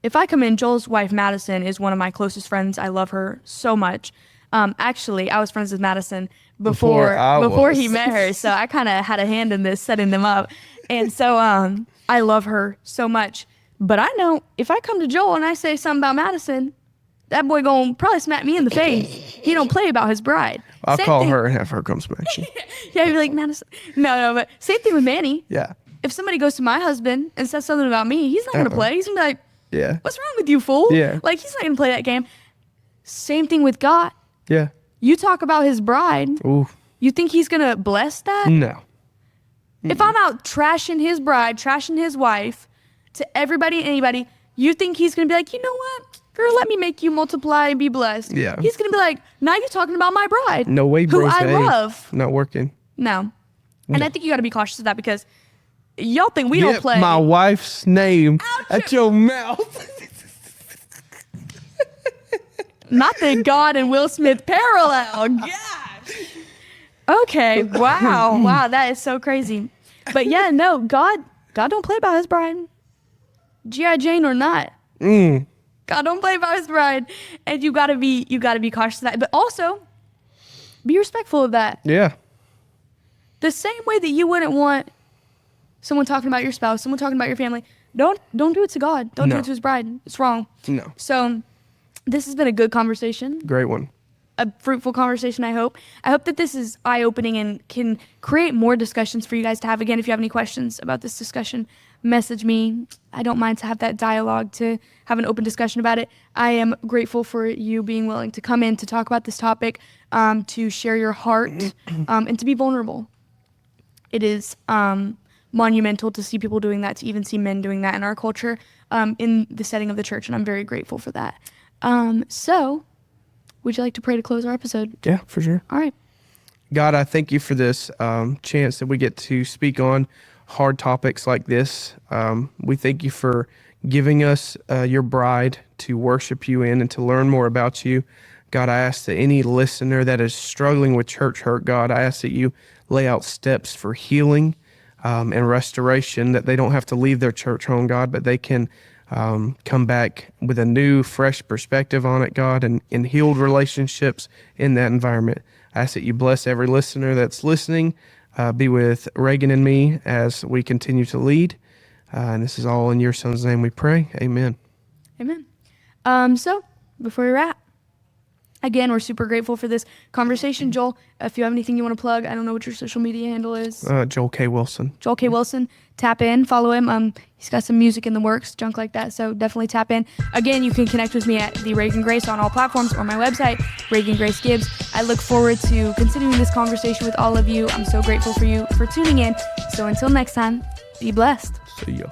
If I come in, Joel's wife, Madison, is one of my closest friends. I love her so much. Actually, I was friends with Madison before he met her. So I kind of had a hand in this, setting them up. And so I love her so much. But I know if I come to Joel and I say something about Madison, that boy gonna probably smack me in the face. He don't play about his bride. I'll call her and have her come smack you. Yeah, he'd be like, Madison. No, but same thing with Manny. Yeah. If somebody goes to my husband and says something about me, he's not gonna play. He's gonna be like, yeah, what's wrong with you, fool? Yeah. Like, he's not gonna play that game. Same thing with God. Yeah. You talk about his bride. Ooh. You think he's gonna bless that? No. If I'm out trashing his bride, trashing his wife to everybody and anybody, you think he's gonna be like, you know what? Girl, let me make you multiply and be blessed. Yeah. He's going to be like, now you're talking about my bride. No way, bro. Who I love. Not working. No. And I think you got to be cautious of that because y'all think we don't play. My wife's name at your mouth. Not the God and Will Smith parallel. Gosh. Okay. Wow. Wow. That is so crazy. But yeah, no, God don't play about his bride. G.I. Jane or not. God don't play about his bride. And you gotta be cautious of that. But also be respectful of that. Yeah. The same way that you wouldn't want someone talking about your spouse, someone talking about your family, don't do it to God. Don't do it to his bride. It's wrong. No. So this has been a good conversation. Great one. A fruitful conversation, I hope. I hope that this is eye-opening and can create more discussions for you guys to have. Again, if you have any questions about this discussion, message me. I don't mind to have that dialogue, to have an open discussion about it. I am grateful for you being willing to come in to talk about this topic, to share your heart, and to be vulnerable. It is monumental to see people doing that, to even see men doing that in our culture, in the setting of the church, and I'm very grateful for that. So, would you like to pray to close our episode? Yeah, for sure. All right. God, I thank you for this chance that we get to speak on hard topics like this. We thank you for giving us your bride to worship you in and to learn more about you. God, I ask that any listener that is struggling with church hurt, God, I ask that you lay out steps for healing and restoration, that they don't have to leave their church home, God, but they can come back with a new, fresh perspective on it, God, and healed relationships in that environment. I ask that you bless every listener that's listening. Be with Reagan and me as we continue to lead. And this is all in your son's name we pray. Amen. Amen. So, before we wrap, again, we're super grateful for this conversation. Joel, if you have anything you want to plug, I don't know what your social media handle is. Joel K. Wilson. Joel K. Wilson. Tap in, follow him. He's got some music in the works, junk like that, so definitely tap in. Again, you can connect with me at the Reagan Grace on all platforms or my website, Reagan Grace Gibbs. I look forward to continuing this conversation with all of you. I'm so grateful for you for tuning in. So until next time, be blessed. See ya.